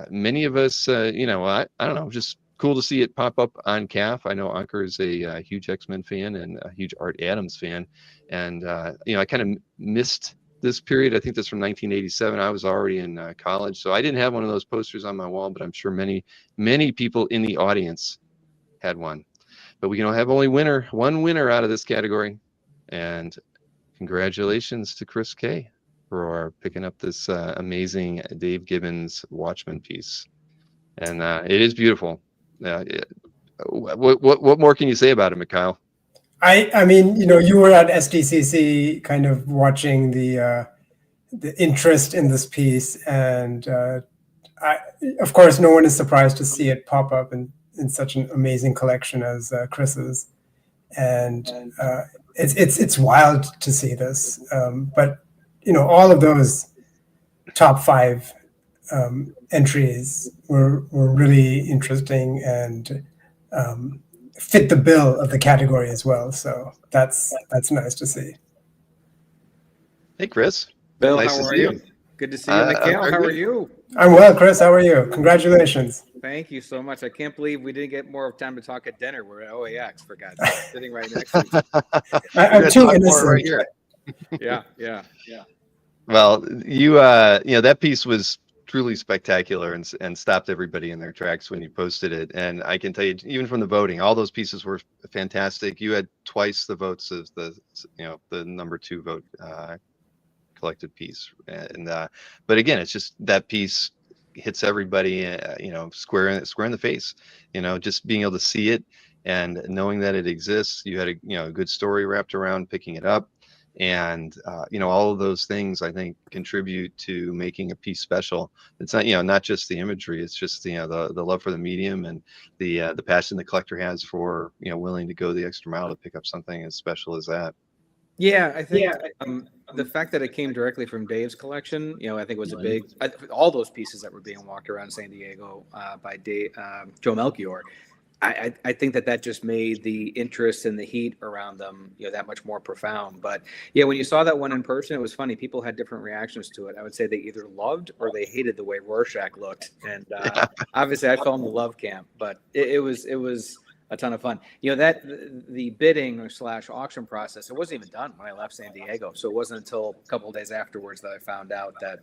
Speaker 1: many of us, I don't know, just cool to see it pop up on CAF. I know Anker is a huge X-Men fan and a huge Art Adams fan. And, I kind of missed this period. I think that's from 1987. I was already in college, so I didn't have one of those posters on my wall, but I'm sure many, many people in the audience had one. But we can have only one winner out of this category. And congratulations to Chris K for picking up this amazing Dave Gibbons Watchmen piece. And it is beautiful. What more can you say about it, Mikhail?
Speaker 4: I mean, you were at SDCC kind of watching the interest in this piece, and I, of course, no one is surprised to see it pop up in such an amazing collection as Chris's, and it's wild to see this. But all of those top five entries were really interesting and fit the bill of the category as well. So that's nice to see.
Speaker 1: Hey, Chris.
Speaker 6: Bill,
Speaker 1: Nice
Speaker 6: how
Speaker 1: to
Speaker 6: are
Speaker 1: see
Speaker 6: you? Good to see you,
Speaker 1: I'm
Speaker 6: Mikhail.
Speaker 1: very
Speaker 6: How are
Speaker 1: good.
Speaker 6: you?
Speaker 4: I'm well, Chris. How are you? Congratulations.
Speaker 6: Thank you so much. I can't believe we didn't get more time to talk at dinner. We're at OAX, for God's sake, sitting right next to each other.
Speaker 4: I'm too innocent.
Speaker 1: Right here.
Speaker 6: Yeah.
Speaker 1: Well, you know, that piece was truly spectacular and stopped everybody in their tracks when you posted it. And I can tell you, even from the voting, all those pieces were fantastic. You had twice the votes of the number 2 vote collected piece. And but again, it's just that piece hits everybody, square in the face. Just being able to see it and knowing that it exists. You had a good story wrapped around picking it up. And all of those things I think contribute to making a piece special. It's not just the imagery, it's just the love for the medium and the passion the collector has for willing to go the extra mile to pick up something as special as that.
Speaker 6: Yeah, I think the fact that it came directly from Dave's collection, I think was a big. All those pieces that were being walked around San Diego by Joe Melchior. I think that just made the interest and the heat around them, that much more profound. But yeah, when you saw that one in person, it was funny. People had different reactions to it. I would say they either loved or they hated the way Rorschach looked. And obviously, I fell in the love camp. But it was a ton of fun. That the bidding / auction process, it wasn't even done when I left San Diego. So it wasn't until a couple of days afterwards that I found out that,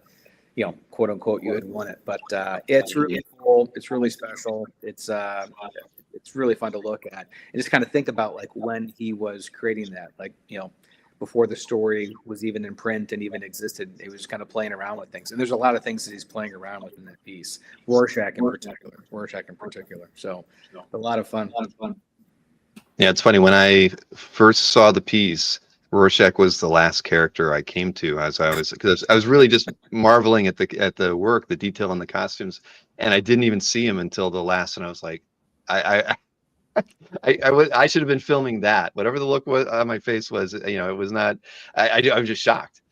Speaker 6: quote unquote, you had won it. But it's really cool. It's really special. It's really fun to look at and just kind of think about like when he was creating that, before the story was even in print and even existed, he was just kind of playing around with things. And there's a lot of things that he's playing around with in that piece. Rorschach in particular. So a lot of fun.
Speaker 1: Yeah, it's funny. When I first saw the piece, Rorschach was the last character I came to because I was really just marveling at the work, the detail in the costumes, and I didn't even see him until the last, and I was like, I should have been filming that. Whatever the look was on my face was, it was not. I was just shocked,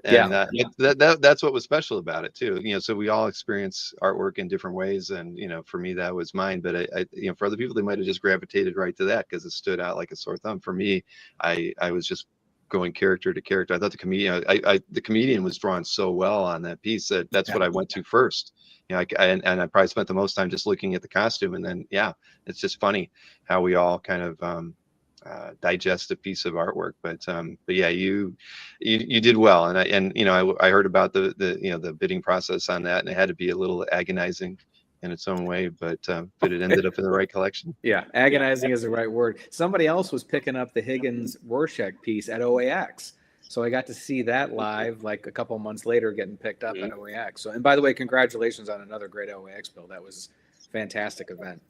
Speaker 1: and that's what was special about it too. So we all experience artwork in different ways, and for me that was mine. But I for other people, they might have just gravitated right to that because it stood out like a sore thumb. For me, I was just going character to character. I thought the comedian, the comedian was drawn so well on that piece that's what I went to first. And I probably spent the most time just looking at the costume, and then it's just funny how we all kind of digest a piece of artwork. But yeah, you did well, and I heard about the bidding process on that, and it had to be a little agonizing in its own way, but it ended up in the right collection.
Speaker 6: Yeah, agonizing is the right word. Somebody else was picking up the Higgins Rorschach piece at OAX. So I got to see that live like a couple of months later getting picked up at OAX. So, and by the way, congratulations on another great OAX build. That was fantastic event.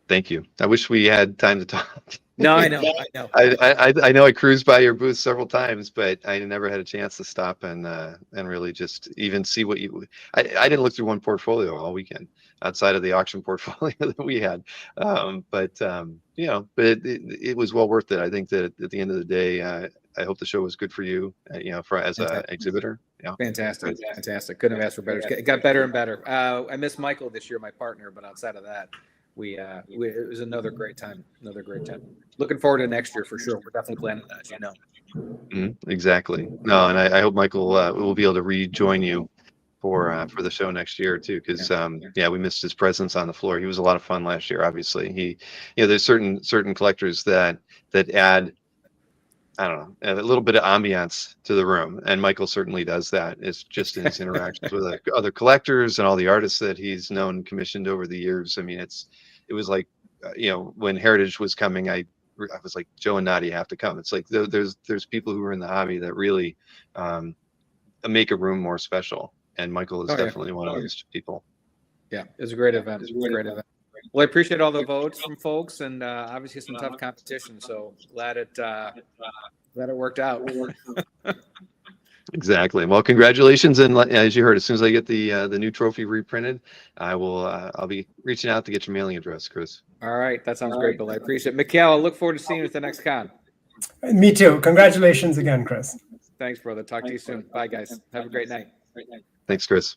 Speaker 1: Thank you. I wish we had time to talk.
Speaker 6: No, I know.
Speaker 1: I know I cruised by your booth several times, but I never had a chance to stop and really just even see what you. I didn't look through one portfolio all weekend outside of the auction portfolio that we had, but it was well worth it. I think that at the end of the day, I hope the show was good for you, as an exhibitor. Yeah,
Speaker 6: fantastic. Couldn't have asked for better. It got better and better. I missed Michael this year, my partner, but outside of that. It was another great time. Looking forward to next year for sure. We're definitely planning that, as you know.
Speaker 1: Mm-hmm, exactly. No, and I hope Michael will be able to rejoin you for the show next year too, because we missed his presence on the floor. He was a lot of fun last year. Obviously, there's certain collectors that add, I don't know, a little bit of ambiance to the room, and Michael certainly does that. It's just in his interactions with other collectors and all the artists that he's known and commissioned over the years. I mean, it was like, when Heritage was coming, I was like, Joe and Nadia have to come. It's like there's people who are in the hobby that really make a room more special, and Michael is definitely one of those people.
Speaker 6: Yeah, it was a great event. Well, I appreciate all the votes from folks, and obviously some tough competition. So glad it worked out.
Speaker 1: Exactly. Well, congratulations, and as you heard, as soon as I get the new trophy reprinted, I'll be reaching out to get your mailing address, Chris.
Speaker 6: All right, that sounds great, Bill. I appreciate it. Mikhail, I look forward to seeing you at the next con.
Speaker 4: Me too. Congratulations again, Chris.
Speaker 6: Thanks, brother. Talk to you soon. Bye, guys. Have a great night.
Speaker 1: Thanks, Chris.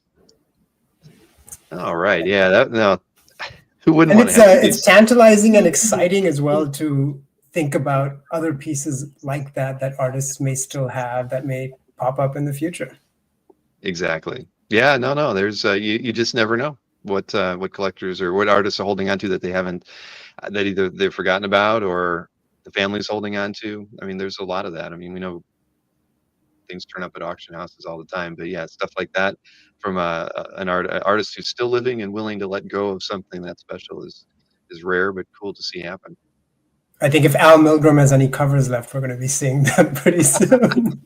Speaker 1: All right. Yeah. No. Who wouldn't
Speaker 4: And
Speaker 1: want to have
Speaker 4: it's tantalizing and exciting as well to think about other pieces like that artists may still have that may pop up in the future.
Speaker 1: Exactly. Yeah. No. There's you just never know what collectors or what artists are holding on to that they haven't that either they've forgotten about or the family's holding on to. I mean, there's a lot of that. I mean, we know things turn up at auction houses all the time, but yeah, stuff like that from an artist who's still living and willing to let go of something that special is rare, but cool to see happen.
Speaker 4: I think if Al Milgrom has any covers left, we're going to be seeing that pretty soon.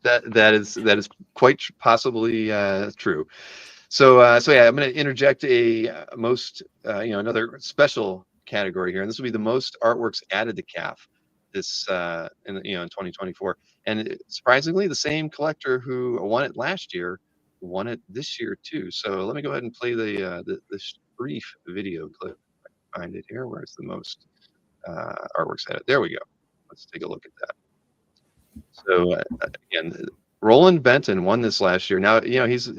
Speaker 1: that is quite possibly true. So yeah, I'm going to interject a another special category here, and this will be the most artworks added to CAF this in 2024. And surprisingly, the same collector who won it last year won it this year too. So let me go ahead and play the brief video clip. If I can find it here. Where's the most artworks added? There we go. Let's take a look at that. So again, Roland Benton won this last year. Now he's.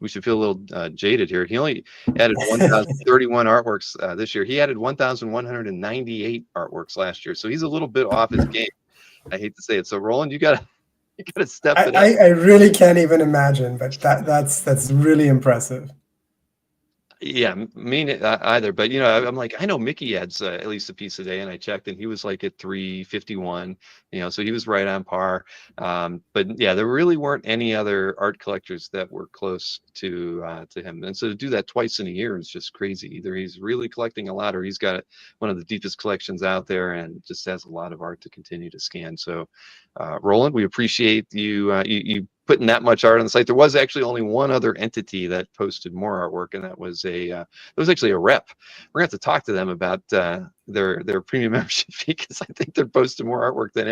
Speaker 1: We should feel a little jaded here. He only added 1,031 artworks this year. He added 1,198 artworks last year. So he's a little bit off his game. I hate to say it. So Roland, you gotta step it up.
Speaker 4: I really can't even imagine, but that's really impressive.
Speaker 1: Yeah, me either. But I'm like, I know Mickey adds at least a piece a day, and I checked, and he was like at 351. So he was right on par. But yeah, there really weren't any other art collectors that were close to him. And so to do that twice in a year is just crazy. Either he's really collecting a lot, or he's got one of the deepest collections out there, and just has a lot of art to continue to scan. So, Roland, we appreciate you putting that much art on the site. There was actually only one other entity that posted more artwork, and that was it was actually a rep. We're gonna have to talk to them about their premium membership fee, because I think they're posting more artwork than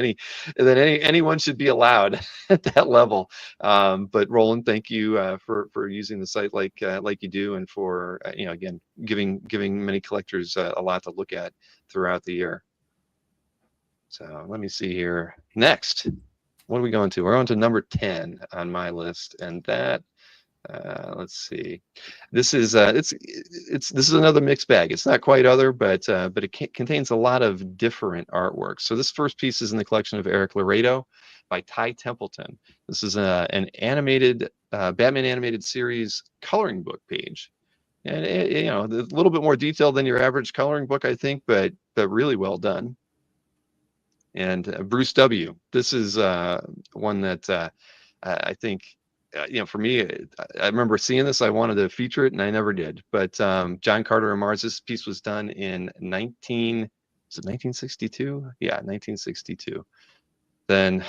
Speaker 1: anyone should be allowed at that level. But Roland, thank you for using the site like you do, and for again giving many collectors a lot to look at throughout the year. So let me see here. Next, what are we going to? We're on to number 10 on my list, and that let's see. This is this is another mixed bag. It's not quite other, but it contains a lot of different artwork. So this first piece is in the collection of Eric Laredo by Ty Templeton. This is an animated Batman animated series coloring book page, and a little bit more detailed than your average coloring book, I think, but really well done. And Bruce W. This is one that I think, for me, I remember seeing this. I wanted to feature it, and I never did. But John Carter and Mars, this piece was done in 1962? Yeah, 1962. Then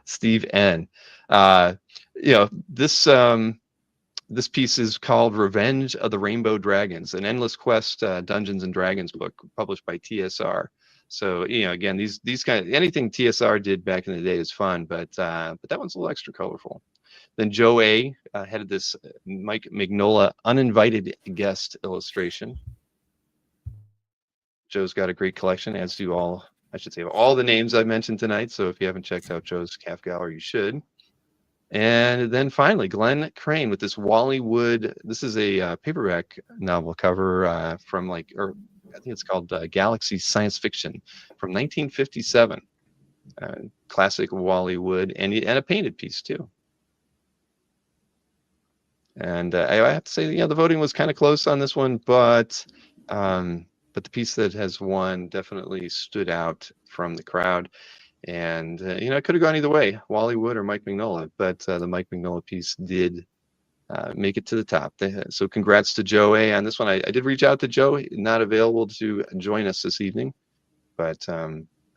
Speaker 1: Steve N. This piece is called Revenge of the Rainbow Dragons, an Endless Quest Dungeons and Dragons book published by TSR. So, again, these kind of, anything TSR did back in the day is fun, but that one's a little extra colorful. Then Joe A. Headed this Mike Mignola uninvited guest illustration. Joe's got a great collection, as do all the names I mentioned tonight. So if you haven't checked out Joe's CAF Gallery, you should. And then finally, Glenn Crane with this Wally Wood. This is a paperback novel cover from I think it's called Galaxy Science Fiction from 1957. Classic Wally Wood, and a painted piece too. And I have to say, the voting was kind of close on this one, but the piece that has won definitely stood out from the crowd. And it could have gone either way, Wally Wood or Mike Mignola, but the Mike Mignola piece did make it to the top. So congrats to Joe A on this one. I did reach out to Joe, not available to join us this evening, but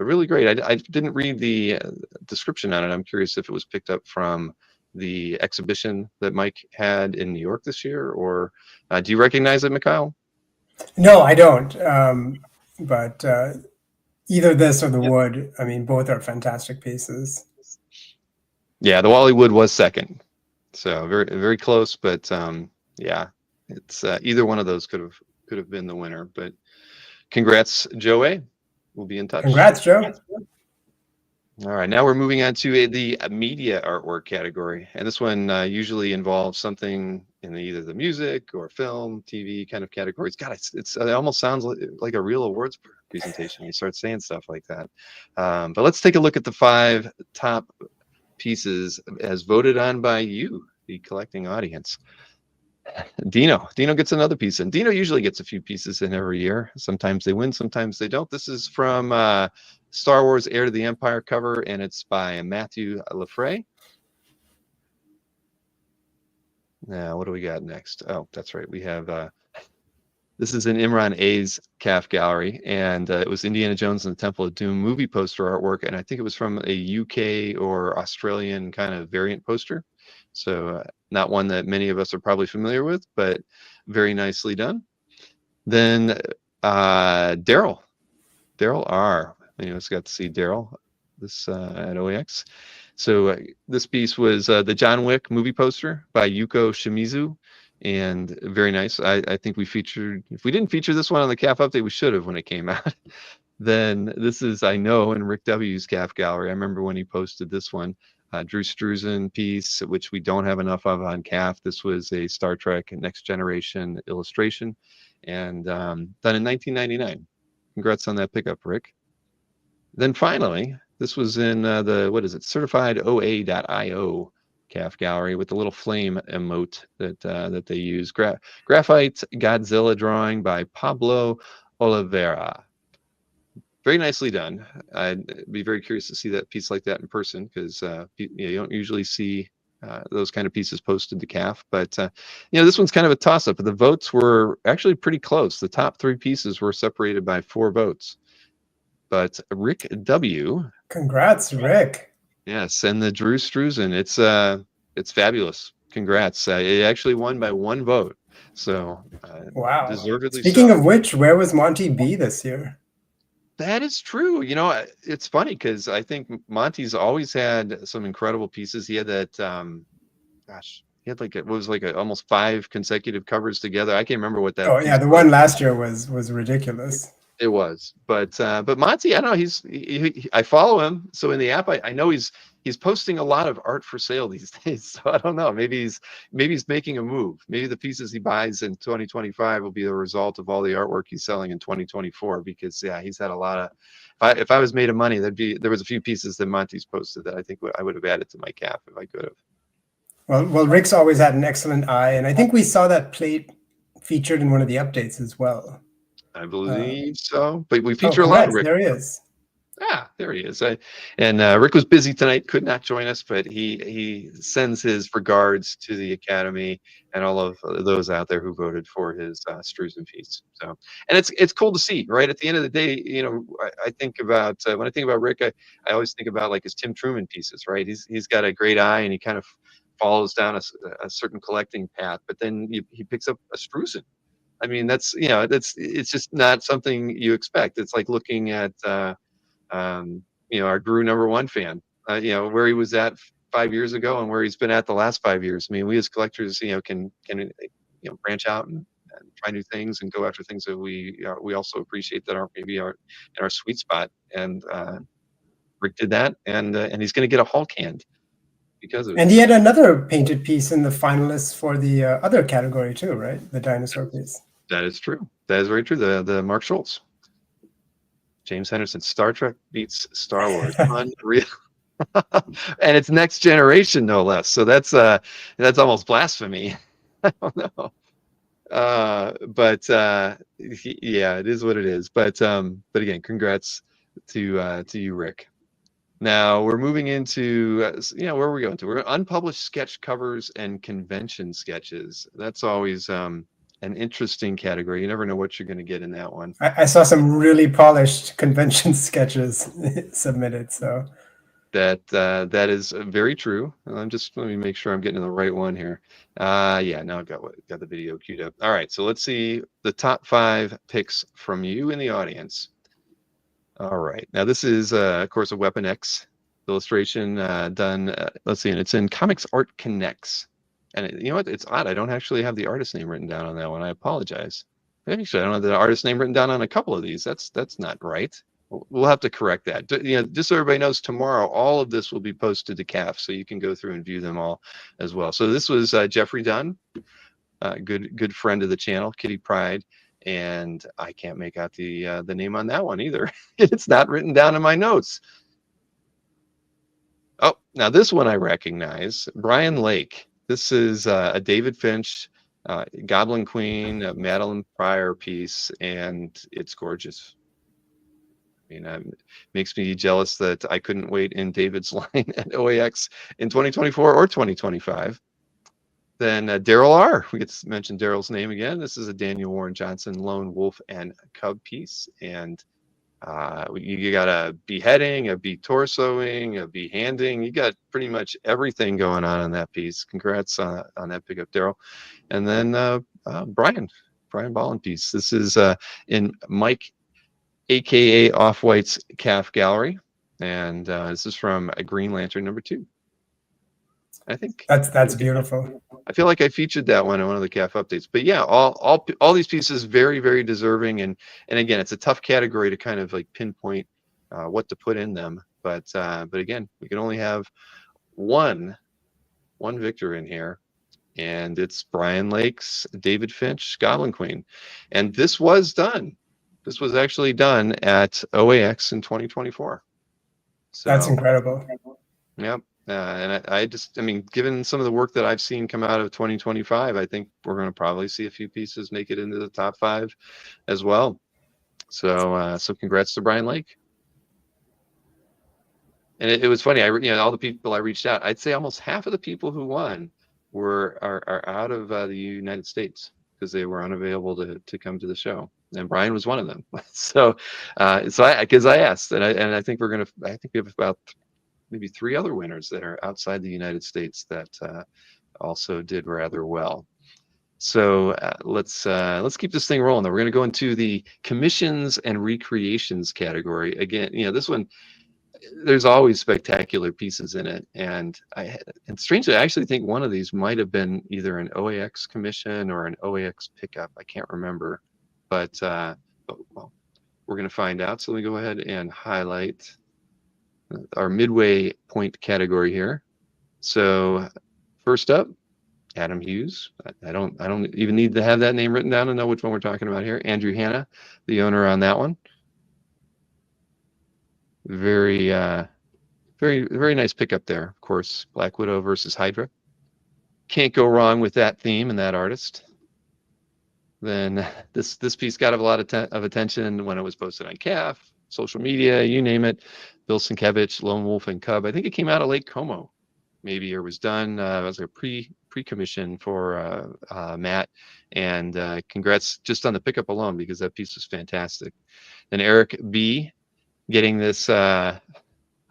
Speaker 1: really great. I didn't read the description on it. I'm curious if it was picked up from the exhibition that Mike had in New York this year, or do you recognize it, Mikhail?
Speaker 4: No, I don't. But either this or the wood, I mean, both are fantastic pieces.
Speaker 1: Yeah, the Wally Wood was second, so very very close, but yeah, it's either one of those could have been the winner. But congrats, Joey. We'll be in touch.
Speaker 4: Congrats, Joe.
Speaker 1: All right, now we're moving on to the media artwork category, and this one usually involves something in either the music or film, TV kind of categories. God, it almost sounds like a real awards presentation when you start saying stuff like that. But let's take a look at the 5 top pieces as voted on by you, the collecting audience. Dino gets another piece, and Dino usually gets a few pieces in every year. Sometimes they win, sometimes they don't. This is from Star Wars Heir to the Empire cover, and it's by Matthew Lafray. Now, what do we got next? Oh, that's right. We have this is in Imran A's CAF gallery, and it was Indiana Jones and the Temple of Doom movie poster artwork, and I think it was from a UK or Australian kind of variant poster. So not one that many of us are probably familiar with, but very nicely done. Then Daryl R. Anyways, got to see Daryl this at OEX. So this piece was the John Wick movie poster by Yuko Shimizu, and very nice. I think we featured, if we didn't feature this one on the CAF update, we should have when it came out. Then this is, I know, in Rick W's CAF gallery. I remember when he posted this one. Drew Struzan piece, which we don't have enough of on CAF. This was a Star Trek Next Generation illustration, and done in 1999. Congrats on that pickup, Rick. Then finally, this was in the, what is it, CertifiedOA.io CAF gallery with the little flame emote that they use. Graphite Godzilla drawing by Pablo Oliveira. Very nicely done. I'd be very curious to see that piece like that in person, because you don't usually see those kind of pieces posted to CAF. But this one's kind of a toss-up. The votes were actually pretty close. The top 3 pieces were separated by 4 votes. But Rick W.
Speaker 4: Congrats, Rick.
Speaker 1: Yes, and the Drew Struzan. It's fabulous. Congrats. It actually won by 1 vote. So
Speaker 4: wow.
Speaker 1: Deservedly
Speaker 4: Speaking
Speaker 1: so.
Speaker 4: of which, where was Monty B this year?
Speaker 1: That is true. It's funny because I think Monty's always had some incredible pieces. He had that, he had like it was like almost 5 consecutive covers together. I can't remember what that.
Speaker 4: Oh yeah, the one last year was ridiculous.
Speaker 1: It was, but Monty, I don't know. I follow him, so in the app, I know he's posting a lot of art for sale these days. So I don't know. Maybe he's making a move. Maybe the pieces he buys in 2025 will be the result of all the artwork he's selling in 2024. Because he's had a lot of. If I was made of money, there was a few pieces that Monty's posted that I think I would have added to my CAF if I could have.
Speaker 4: Well, Rick's always had an excellent eye, and I think we saw that plate featured in one of the updates as well.
Speaker 1: I believe so, but we feature a lot of Rick.
Speaker 4: There he is.
Speaker 1: There he is. Rick was busy tonight, could not join us, but he sends his regards to the Academy and all of those out there who voted for his Struzan piece. So, and it's cool to see. Right at the end of the day, I think about when I think about Rick, I always think about like his Tim Truman pieces. Right, he's got a great eye, and he kind of follows down a certain collecting path, but then he picks up a Struzan. I mean, it's just not something you expect. It's like looking at our Gru #1 fan, where he was at 5 years ago and where he's been at the last 5 years. I mean, we as collectors, can branch out and try new things and go after things that we also appreciate that aren't maybe in our sweet spot. And Rick did that, and he's going to get a Hulk hand because of it.
Speaker 4: And he had another painted piece in the finalists for the other category too, right? The dinosaur piece.
Speaker 1: That is true. That is very true. The Mark Schultz. James Henderson, Star Trek beats Star Wars. Unreal. And it's Next Generation, no less. So that's almost blasphemy. I don't know. But yeah, it is what it is. But again, congrats to you, Rick. Now we're moving into where are we going to? We're unpublished sketch covers and convention sketches. That's always an interesting category. You never know what you're going to get in that one.
Speaker 4: I saw some really polished convention sketches submitted. So
Speaker 1: That is very true. I'm just let me make sure I'm getting the right one here. Yeah, now I've got the video queued up. All right, so let's see the top 5 picks from you in the audience. All right, now this is of course a Weapon X illustration done. Let's see, and it's in Comics Art Connects. And you know what? It's odd. I don't actually have the artist name written down on that one. I apologize. Actually, I don't have the artist name written down on a couple of these. That's not right. We'll have to correct that. You know, just so everybody knows, tomorrow all of this will be posted to CAF, so you can go through and view them all as well. So this was Jeffrey Dunn, good friend of the channel, Kitty Pride, and I can't make out the name on that one either. It's not written down in my notes. Oh, now this one I recognize, Brian Lake. This is a David Finch, Goblin Queen, Madeline Pryor piece, and it's gorgeous. I mean, makes me jealous that I couldn't wait in David's line at OAX in 2024 or 2025. Then Daryl R. We get to mention Daryl's name again. This is a Daniel Warren Johnson Lone Wolf and Cub piece, and you got a beheading, a betorsoing, a behanding. You got pretty much everything going on in that piece. Congrats on that pickup, Daryl. And then Brian Ballin piece. This is in Mike, aka Off-White's CAF Gallery, and this is from a Green Lantern #2. I think
Speaker 4: that's beautiful.
Speaker 1: I feel like I featured that one in one of the CAF updates. But yeah, all these pieces very, very deserving, and again, it's a tough category to kind of like pinpoint what to put in them. But again, we can only have one victor in here, and it's Brian Lake's David Finch Goblin Queen, and this was done. This was actually done at OAX in 2024. So
Speaker 4: that's incredible.
Speaker 1: Yep. And I mean, given some of the work that I've seen come out of 2025, I think we're going to probably see a few pieces make it into the top 5 as well. So congrats to Brian Lake. And it was funny. All the people I reached out, I'd say almost half of the people who won are out of the United States because they were unavailable to come to the show. And Brian was one of them. So because I asked, and I think we have about maybe 3 other winners that are outside the United States that also did rather well. So let's keep this thing rolling. Though we're going to go into the commissions and recreations category again. This one, there's always spectacular pieces in it, and strangely, I actually think one of these might have been either an OAX commission or an OAX pickup. I can't remember, but well, we're going to find out. So let me go ahead and highlight our midway point category here. So first up, Adam Hughes. I don't even need to have that name written down to know which one we're talking about here. Andrew Hanna, the owner on that one. Very nice pickup there. Of course, Black Widow versus Hydra. Can't go wrong with that theme and that artist. Then this piece got a lot of attention when it was posted on CAF, social media, you name it. Bill Sienkiewicz, Lone Wolf and Cub. I think it came out of Lake Como, maybe, or was done. It was a pre-commission for Matt. And congrats just on the pickup alone, because that piece was fantastic. Then Eric B. getting this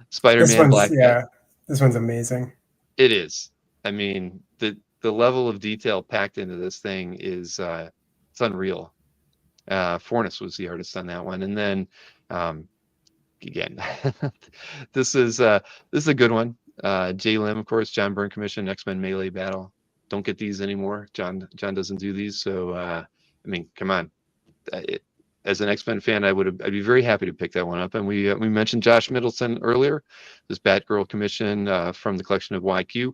Speaker 1: Spider-Man Black.
Speaker 4: Yeah, this one's amazing.
Speaker 1: It is. I mean, the level of detail packed into this thing is it's unreal. Fornes was the artist on that one, and then again, this is a good one. Jay Lim, of course, John Byrne Commission, X-Men Melee Battle. Don't get these anymore. John doesn't do these, so I mean, come on. As an X-Men fan, I'd be very happy to pick that one up. And we mentioned Josh Middleton earlier, this Batgirl commission from the collection of YQ.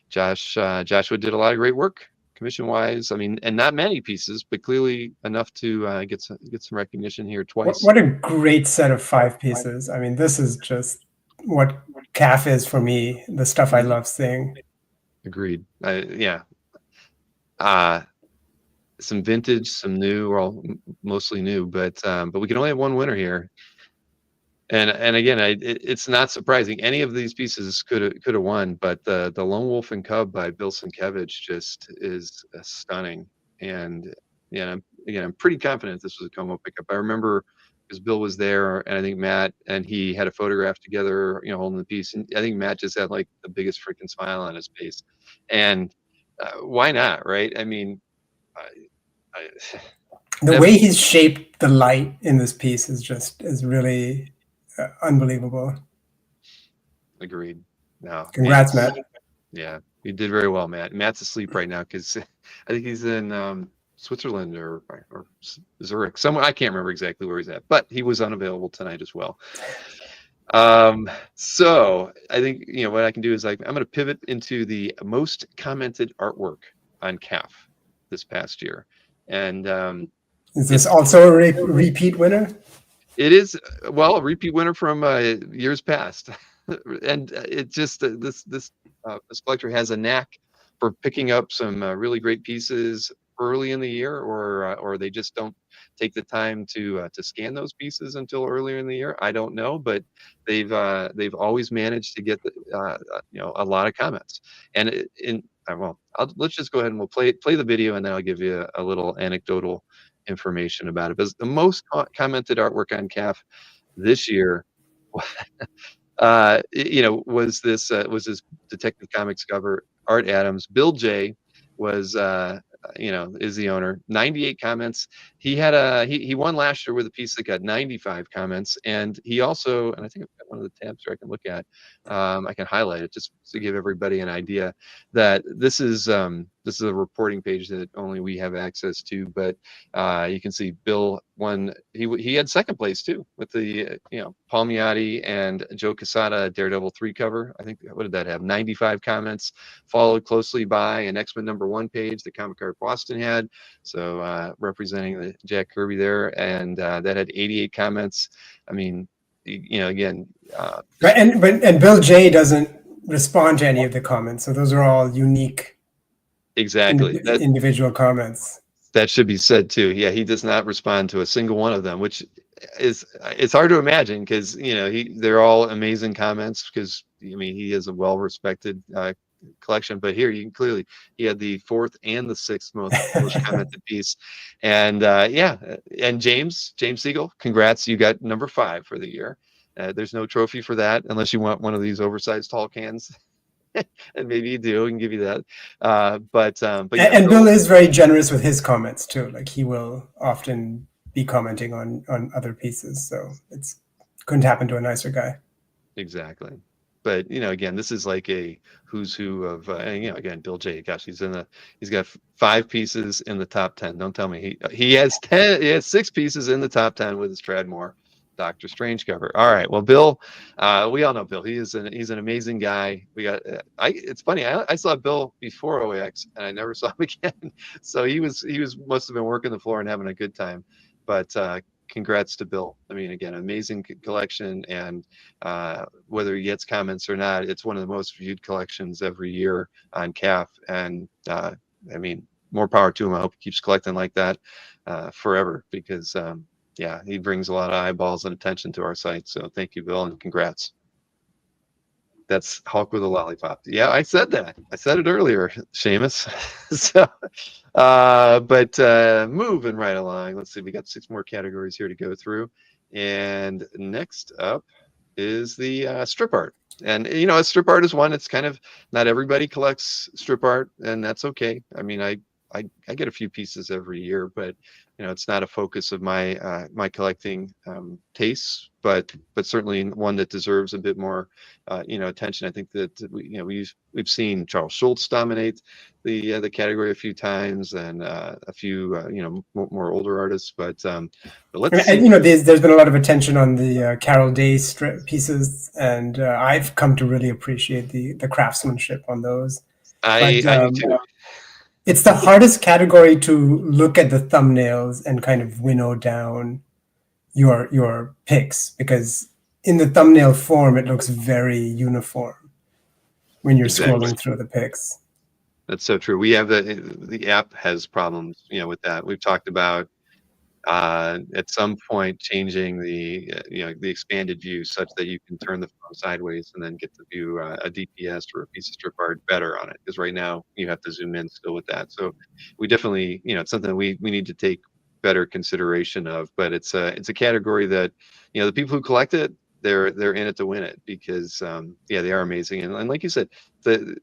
Speaker 1: Joshua did a lot of great work commission-wise. I mean, and not many pieces, but clearly enough to get some recognition here twice.
Speaker 4: What a great set of 5 pieces. I mean, this is just what CAF is for me. The stuff I love seeing.
Speaker 1: Agreed. Yeah. Some vintage, some new, well, mostly new, but we can only have one winner here. And again, it's not surprising. Any of these pieces could have won, but the Lone Wolf and Cub by Bill Sienkiewicz just is stunning. And again, I'm pretty confident this was a Como pickup. I remember because Bill was there, and I think Matt and he had a photograph together, holding the piece. And I think Matt just had like the biggest freaking smile on his face. And why not, right? I mean,
Speaker 4: the way he's shaped the light in this piece is really unbelievable.
Speaker 1: Agreed. No.
Speaker 4: Congrats, Matt.
Speaker 1: Yeah, you did very well, Matt. Matt's asleep right now because I think he's in Switzerland or Zurich, somewhere. I can't remember exactly where he's at, but he was unavailable tonight as well. So I think what I can do is I'm going to pivot into the most commented artwork on CAF this past year, and
Speaker 4: is this also a repeat winner?
Speaker 1: It is, well, a repeat winner from years past. And it just this collector has a knack for picking up some really great pieces early in the year, or they just don't take the time to scan those pieces until earlier in the year. I don't know, but they've always managed to get a lot of comments. And let's just go ahead and we'll play the video, and then I'll give you a little anecdotal information about it. Because the most commented artwork on CAF this year was this Detective Comics cover. Art Adams, Bill J was is the owner. 98 comments. He had he won last year with a piece that got 95 comments, and he also, and I think I've got one of the tabs here I can look at. I can highlight it just to give everybody an idea that this is a reporting page that only we have access to, but you can see Bill won. He had second place too with the Palmiotti and Joe Quesada Daredevil 3 cover. I think, what did that have? 95 comments, followed closely by an X-Men #1 page that Comic Art Boston had, so representing the Jack Kirby there, and that had 88 comments. I mean, again,
Speaker 4: right, and Bill J doesn't respond to any of the comments, so those are all unique.
Speaker 1: Exactly.
Speaker 4: Individual comments.
Speaker 1: That should be said too. Yeah, he does not respond to a single one of them, which it's hard to imagine because they're all amazing comments, because he is a well-respected collection. But here you can clearly, he had the 4th and the 6th most commented piece, and and James Siegel, congrats, you got number 5 for the year. There's no trophy for that unless you want one of these oversized tall cans. And maybe you do, we can give you that. But yeah,
Speaker 4: and Bill is very generous with his comments too. Like, he will often be commenting on other pieces, so couldn't happen to a nicer guy.
Speaker 1: Exactly. But again, this is like a who's who of again, Bill J. Gosh, he's got 5 pieces in the top 10. Don't tell me he has 10. He has 6 pieces in the top 10 with his Tradmore Doctor Strange cover. All right. Well, Bill, we all know Bill. He's an amazing guy. It's funny. I saw Bill before OAX, and I never saw him again. So he must have been working the floor and having a good time. But congrats to Bill. I mean, again, amazing collection, and whether he gets comments or not, it's one of the most viewed collections every year on CAF. And I mean, more power to him. I hope he keeps collecting like that forever, because yeah, he brings a lot of eyeballs and attention to our site. So thank you, Bill, and congrats. That's Hulk with a lollipop. Yeah, I said that. I said it earlier, Seamus. So, but moving right along. Let's see. We got 6 more categories here to go through. And next up is the strip art. And, strip art is one. It's kind of, not everybody collects strip art, and that's okay. I mean, I get a few pieces every year, but it's not a focus of my my collecting tastes, but certainly one that deserves a bit more attention. I think that we've seen Charles Schultz dominate the category a few times, and a few more older artists. But let's see.
Speaker 4: There's been a lot of attention on the Carol Day strip pieces, and I've come to really appreciate the craftsmanship on those.
Speaker 1: I do too.
Speaker 4: It's the hardest category to look at the thumbnails and kind of winnow down your picks, because in the thumbnail form, it looks very uniform when you're scrolling through the picks.
Speaker 1: That's so true. We have the app has problems, with that. We've talked about at some point changing the the expanded view such that you can turn the phone sideways and then get to view a DPS or a piece of strip art better on it, because right now you have to zoom in still with that. So we definitely, it's something we need to take better consideration of. But it's a category that, you know, the people who collect it, they're in it to win it, because yeah, they are amazing. And like you said,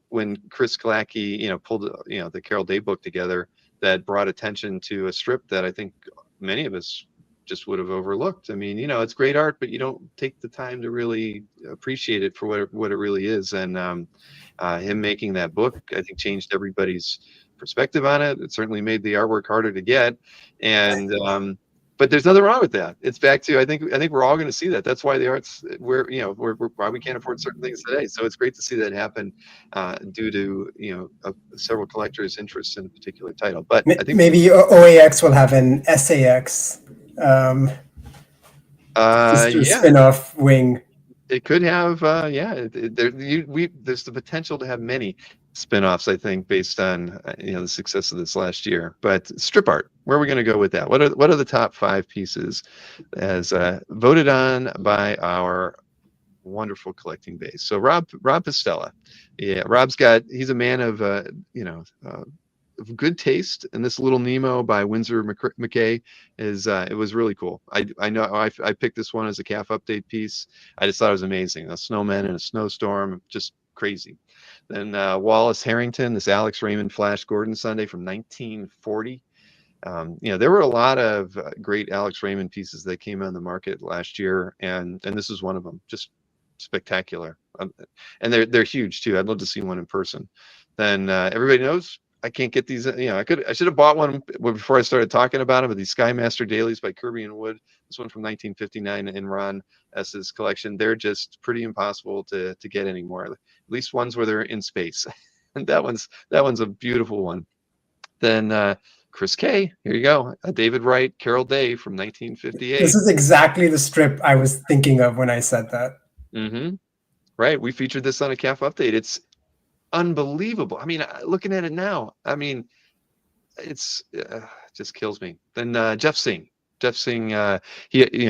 Speaker 1: when Chris Kalacki, you know, pulled, you know, the Carol Day book together, that brought attention to a strip that I think many of us just would have overlooked. I mean, you know, it's great art, but you don't take the time to really appreciate it for what it really is. And him making that book, I think, changed everybody's perspective on it. It certainly made the artwork harder to get. And but there's nothing wrong with that. It's back to, I think we're all going to see that. That's why the art's, we're why we can't afford certain things today. So it's great to see that happen due to, you know, several collectors' interest in a particular title. But I think
Speaker 4: maybe OAX will have an SAX spin-off wing.
Speaker 1: It could have, yeah. There's the potential to have many spin-offs, I think, based on you know, the success of this last year. But strip art, where are we going to go with that? What are the top 5 pieces as voted on by our wonderful collecting base? So Rob Pistella, yeah, he's a man of you know, of good taste, and this Little Nemo by Winsor McKay is it was really cool. I know I picked this one as a CAF update piece. I just thought it was amazing. A snowman in a snowstorm, just crazy. Then Wallace Harrington, this Alex Raymond Flash Gordon Sunday from 1940. You know, there were a lot of great Alex Raymond pieces that came on the market last year, and this is one of them. Just spectacular, and they're huge too. I'd love to see one in person. Then everybody knows I can't get these. You know, I should have bought one before I started talking about them. But these Skymaster Dailies by Kirby and Wood, this one from 1959 in Ron S's collection. They're just pretty impossible to get anymore. At least ones where they're in space. And that one's a beautiful one. Then Chris K. Here you go, a David Wright Carol Day from 1958.
Speaker 4: This is exactly the strip I was thinking of when I said that.
Speaker 1: Mm-hmm. Right. We featured this on a CAF update. It's unbelievable. I mean, looking at it now, I mean, it's just kills me. Then Jeff Singh, he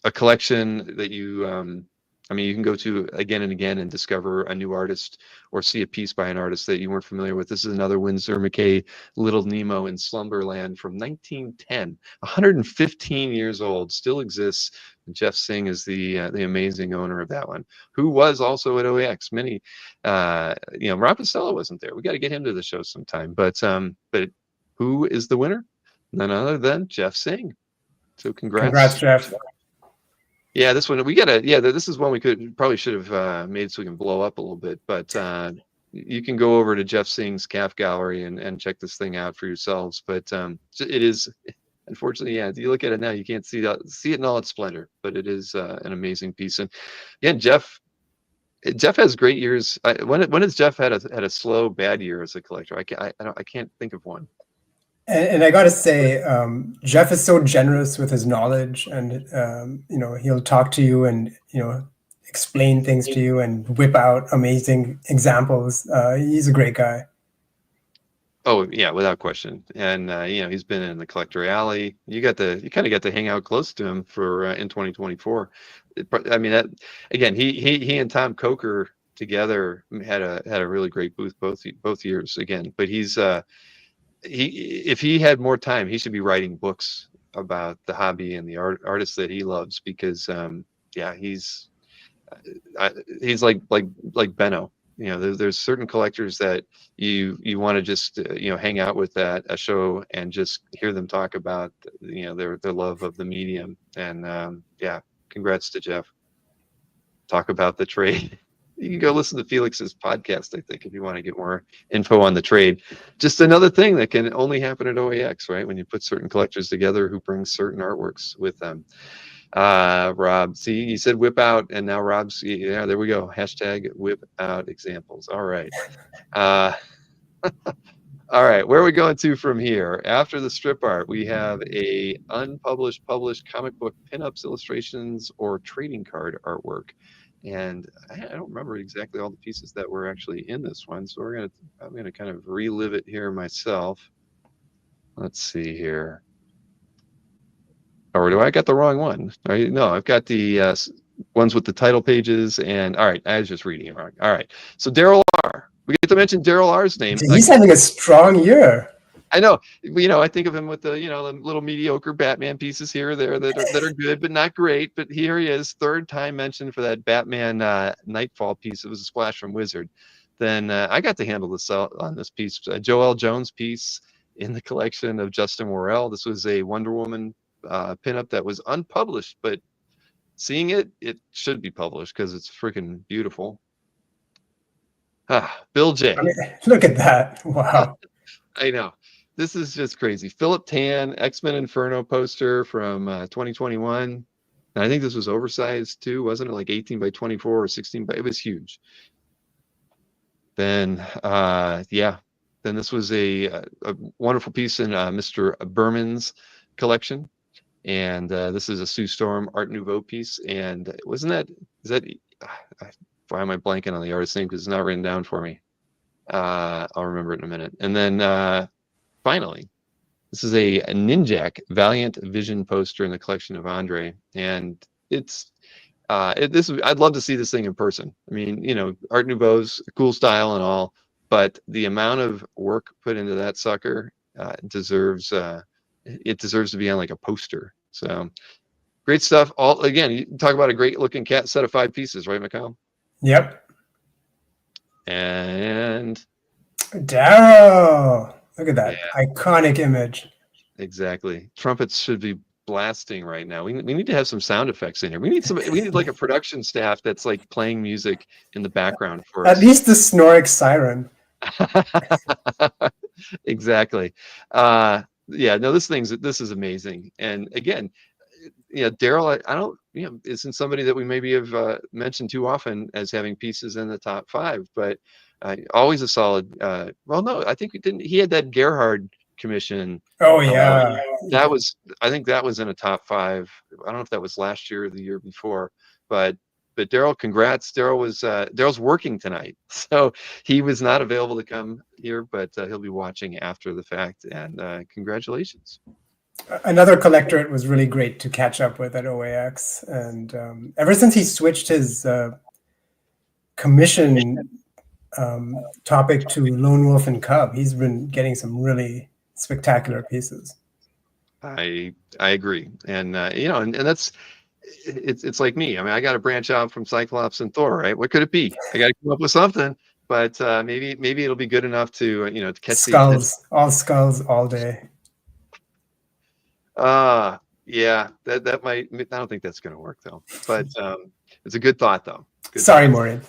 Speaker 1: a collection that you I mean, you can go to again and again and discover a new artist or see a piece by an artist that you weren't familiar with. This is another Winsor McKay Little Nemo in Slumberland from 1910, 115 years old, still exists. Jeff Singh is the amazing owner of that one, who was also at OAX. Many, you know, Rob Pistella wasn't there. We got to get him to the show sometime. But who is the winner? None other than Jeff Singh. So
Speaker 4: Congrats, Jeff.
Speaker 1: Yeah, this one we gotta. Yeah, this is one we probably should have made so we can blow up a little bit. But you can go over to Jeff Singh's CAF gallery and check this thing out for yourselves. But it is, unfortunately, yeah. If you look at it now, you can't see it in all its splendor. But it is an amazing piece. And yeah, Jeff has great years. When has Jeff had a slow bad year as a collector? I can't think of one.
Speaker 4: And I got to say, Jeff is so generous with his knowledge, and you know, he'll talk to you and, you know, explain things to you and whip out amazing examples. He's a great guy.
Speaker 1: Oh yeah, without question. And you know, he's been in the Collector Alley. You kind of got to hang out close to him for in 2024. I mean, that again, he and Tom Coker together had a really great booth both years again. But he's if he had more time, he should be writing books about the hobby and the artists that he loves, because yeah, he's like Benno. You know, there's certain collectors that you want to just you know, hang out with at a show and just hear them talk about, you know, their love of the medium. And yeah, congrats to Jeff. Talk about the trade. You can go listen to Felix's podcast, I think, if you want to get more info on the trade. Just another thing that can only happen at OAX, right? When you put certain collectors together who bring certain artworks with them. Rob, see, you said whip out, and now Rob's, yeah, there we go. Hashtag whip out examples. All right. All right, where are we going to from here? After the strip art, we have a unpublished, published comic book pinups, illustrations, or trading card artwork. And I don't remember exactly all the pieces that were actually in this one, so I'm gonna kind of relive it here myself. Let's see here. Or do I got the wrong one? No, I've got the ones with the title pages. And all right, I was just reading it wrong. All right, so Daryl R. We get to mention Daryl R's name.
Speaker 4: He's having a strong year.
Speaker 1: I know, I think of him with the, the little mediocre Batman pieces here or there that are good, but not great. But here he is, third time mentioned for that Batman Nightfall piece. It was a splash from Wizard. Then I got to handle this on this piece, Joel Jones piece in the collection of Justin Worrell. This was a Wonder Woman pinup that was unpublished, but seeing it should be published because it's freaking beautiful. Bill J.
Speaker 4: I mean, look at that. Wow.
Speaker 1: I know. This is just crazy. Philip Tan, X-Men Inferno poster from 2021. And I think this was oversized too, wasn't it? Like 18 by 24 or 16 by, it was huge. Then, then this was a wonderful piece in Mr. Berman's collection. And this is a Sue Storm Art Nouveau piece. And why am I blanking on the artist's name? Because it's not written down for me. I'll remember it in a minute. And then finally, this is a Ninjak Valiant Vision poster in the collection of Andre, and I'd love to see this thing in person. I mean, Art Nouveau's a cool style and all, but the amount of work put into that sucker deserves to be on like a poster. So great stuff. Again, you talk about a great looking cat set of 5 pieces, right, Mikhail?
Speaker 4: Yep.
Speaker 1: And
Speaker 4: Darrow. Look at that iconic image.
Speaker 1: Exactly. Trumpets should be blasting right now. We need to have some sound effects in here. We need like a production staff that's like playing music in the background for us.
Speaker 4: At least the Snorix siren.
Speaker 1: Exactly. This is amazing. And again, Daryl, I don't, isn't somebody that we maybe have mentioned too often as having pieces in the top 5, but always a solid. Well, no, I think he had that Gerhard commission.
Speaker 4: Oh yeah.
Speaker 1: I think that was in a top 5. I don't know if that was last year or the year before, but Daryl, congrats. Daryl's working tonight, so he was not available to come here, but he'll be watching after the fact. And congratulations.
Speaker 4: Another collector it was really great to catch up with at OAX, and ever since he switched his commission topic to Lone Wolf and Cub, he's been getting some really spectacular pieces.
Speaker 1: I agree, and and that's it's like me. I mean, I got to branch out from Cyclops and Thor, right? What could it be? I got to come up with something, but maybe it'll be good enough to to catch
Speaker 4: skulls, all skulls, all day.
Speaker 1: Yeah, that might. I don't think that's going to work though. But it's a good thought though.
Speaker 4: Sorry, Maureen.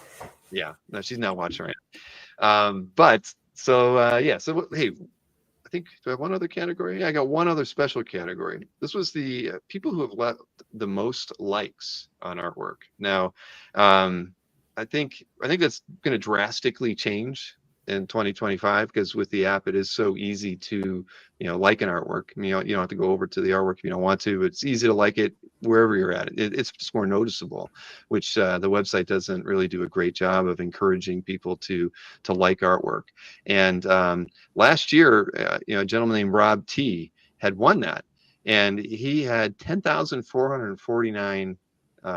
Speaker 1: Yeah, no, she's not watching right now. But so So hey, I think, do I have one other category? Yeah, I got one other special category. This was the people who have left the most likes on artwork. Now, I think that's going to drastically change in 2025 because with the app, it is so easy to like an artwork. I mean, you don't have to go over to the artwork if you don't want to. It's easy to like it wherever you're at. It's just more noticeable, which the website doesn't really do a great job of encouraging people to like artwork. And last year, a gentleman named Rob T had won that, and he had 10,449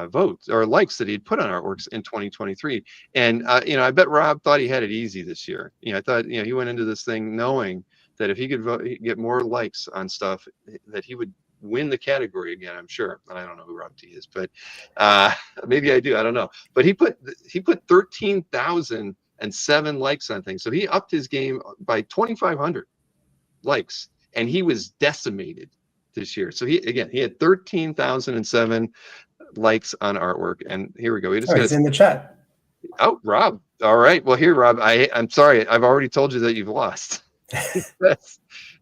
Speaker 1: votes or likes that he'd put on artworks in 2023. And I bet Rob thought he had it easy this year. I thought he went into this thing knowing that if he could get more likes on stuff, that he would win the category again. I'm sure. And I don't know who Rob T is, but maybe I do. I don't know. But he put 13,007 likes on things. So he upped his game by 2,500 likes, and he was decimated this year. So he had 13,007 likes on artwork. And here we go.
Speaker 4: He's in the chat.
Speaker 1: Oh, Rob. All right. Well, here, Rob, I'm sorry. I've already told you that you've lost.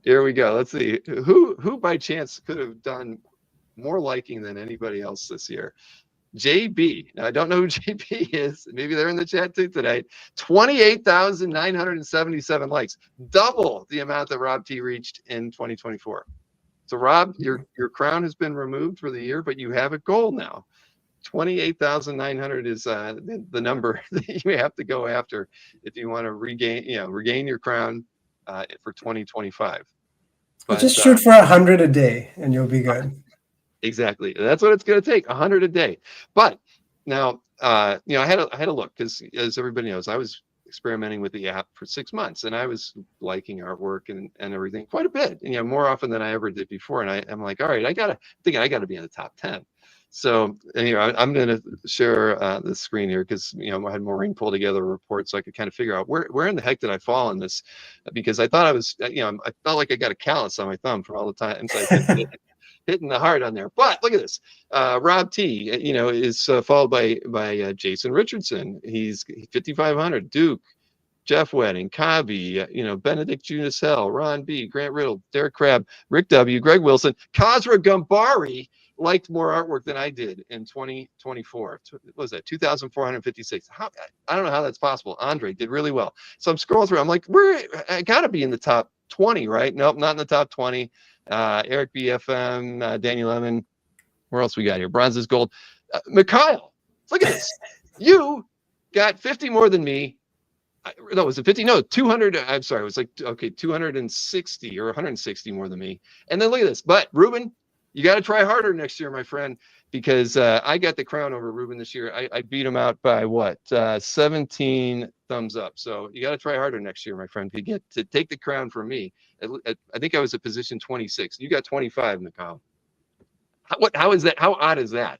Speaker 1: Here we go. Let's see. Who by chance could have done more liking than anybody else this year? JB. Now, I don't know who JB is. Maybe they're in the chat too tonight. 28,977 likes. Double the amount that Rob T reached in 2024. So, Rob, your crown has been removed for the year, but you have a goal now. 28,900 is the number that you have to go after if you want to regain your crown for 2025. But
Speaker 4: just shoot for 100 a day, and you'll be good.
Speaker 1: Exactly. That's what it's going to take, 100 a day. But now, I had a look because, as everybody knows, I was experimenting with the app for 6 months, and I was liking artwork and everything quite a bit, and, more often than I ever did before. And I'm like, all right, I gotta be in the top 10. So anyway, I'm going to share the screen here because I had Maureen pull together a report so I could kind of figure out where in the heck did I fall in this, because I thought I was, I felt like I got a callus on my thumb from all the times I kept hitting the heart on there. But look at this. Rob T, is followed by Jason Richardson. He's 5,500. Duke, Jeff Wedding, Kabi, Benedict Junicel, Ron B, Grant Riddle, Derek Crabb, Rick W, Greg Wilson, Kazra Gambari liked more artwork than I did in 2024. What was that? 2,456. I don't know how that's possible. Andre did really well. So I'm scrolling through. I'm like, I got to be in the top 20, right? Nope, not in the top 20. Eric BFM, Daniel Lemon. Where else we got here? Bronze gold. Mikhail, look at this. You got 50 more than me. No, was it 50? No, 200. I'm sorry. It was like, okay, 260 or 160 more than me. And then look at this. But Ruben, you got to try harder next year, my friend, because I got the crown over Ruben this year. I beat him out by what? 17 thumbs up. So you got to try harder next year, my friend, to take the crown from me. I think I was at position 26. You got 25, Mikhail. How is that? How odd is that?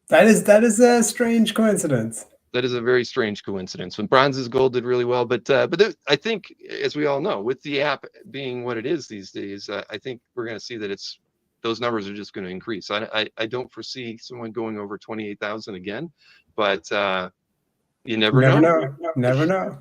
Speaker 4: That is a strange coincidence.
Speaker 1: That is a very strange coincidence. When Bronze's gold did really well, but I think, as we all know, with the app being what it is these days, I think we're going to see that those numbers are just going to increase. I don't foresee someone going over 28,000 again, but you never know.
Speaker 4: Never know.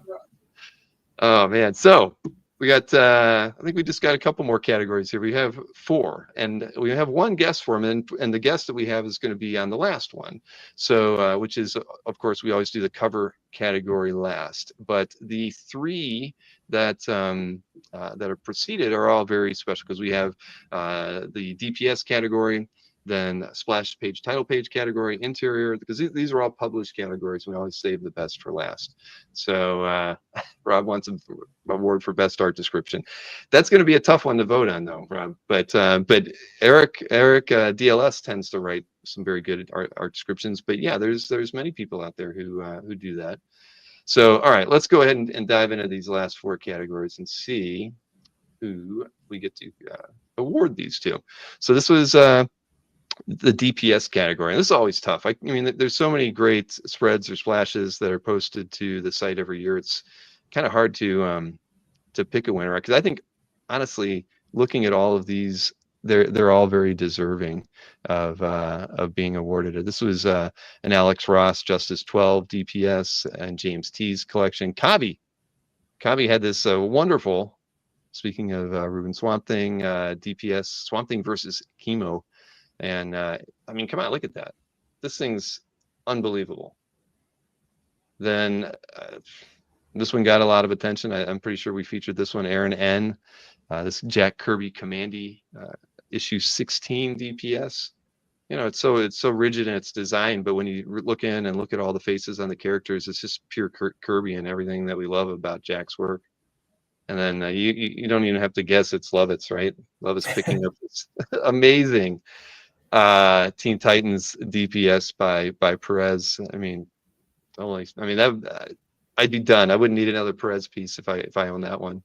Speaker 1: Oh man, so we got. I think we just got a couple more categories here. We have 4, and we have one guest for them, and the guest that we have is going to be on the last one. So, which is, of course, we always do the cover category last, but the 3 that are preceded are all very special because we have the DPS category, then splash page, title page category, interior, because these are all published categories. We always save the best for last. So Rob wants an award for best art description. That's going to be a tough one to vote on, though, Rob. But Eric DLS tends to write some very good art descriptions. But yeah, there's many people out there who do that. So, all right, let's go ahead and dive into these last 4 categories and see who we get to award these to. So this was the DPS category. And this is always tough. I mean, there's so many great spreads or splashes that are posted to the site every year. It's kind of hard to pick a winner, because I think, honestly, looking at all of these, they're all very deserving of being awarded. This was an Alex Ross Justice 12 DPS and James T's collection. Kabi had this wonderful, speaking of Ruben, Swamp Thing DPS, Swamp Thing versus Chemo. And I mean, come on, look at that. This thing's unbelievable. Then this one got a lot of attention. I'm pretty sure we featured this one, Aaron N. This Jack Kirby Commandy issue 16 DPS. It's so rigid in its design, but when you look in and look at all the faces on the characters, it's just pure Kirby and everything that we love about Jack's work. And then you don't even have to guess, it's Lovitz, right? Lovitz picking up this amazing Teen Titans DPS by Perez. I'd be done. I wouldn't need another Perez piece if I own that one.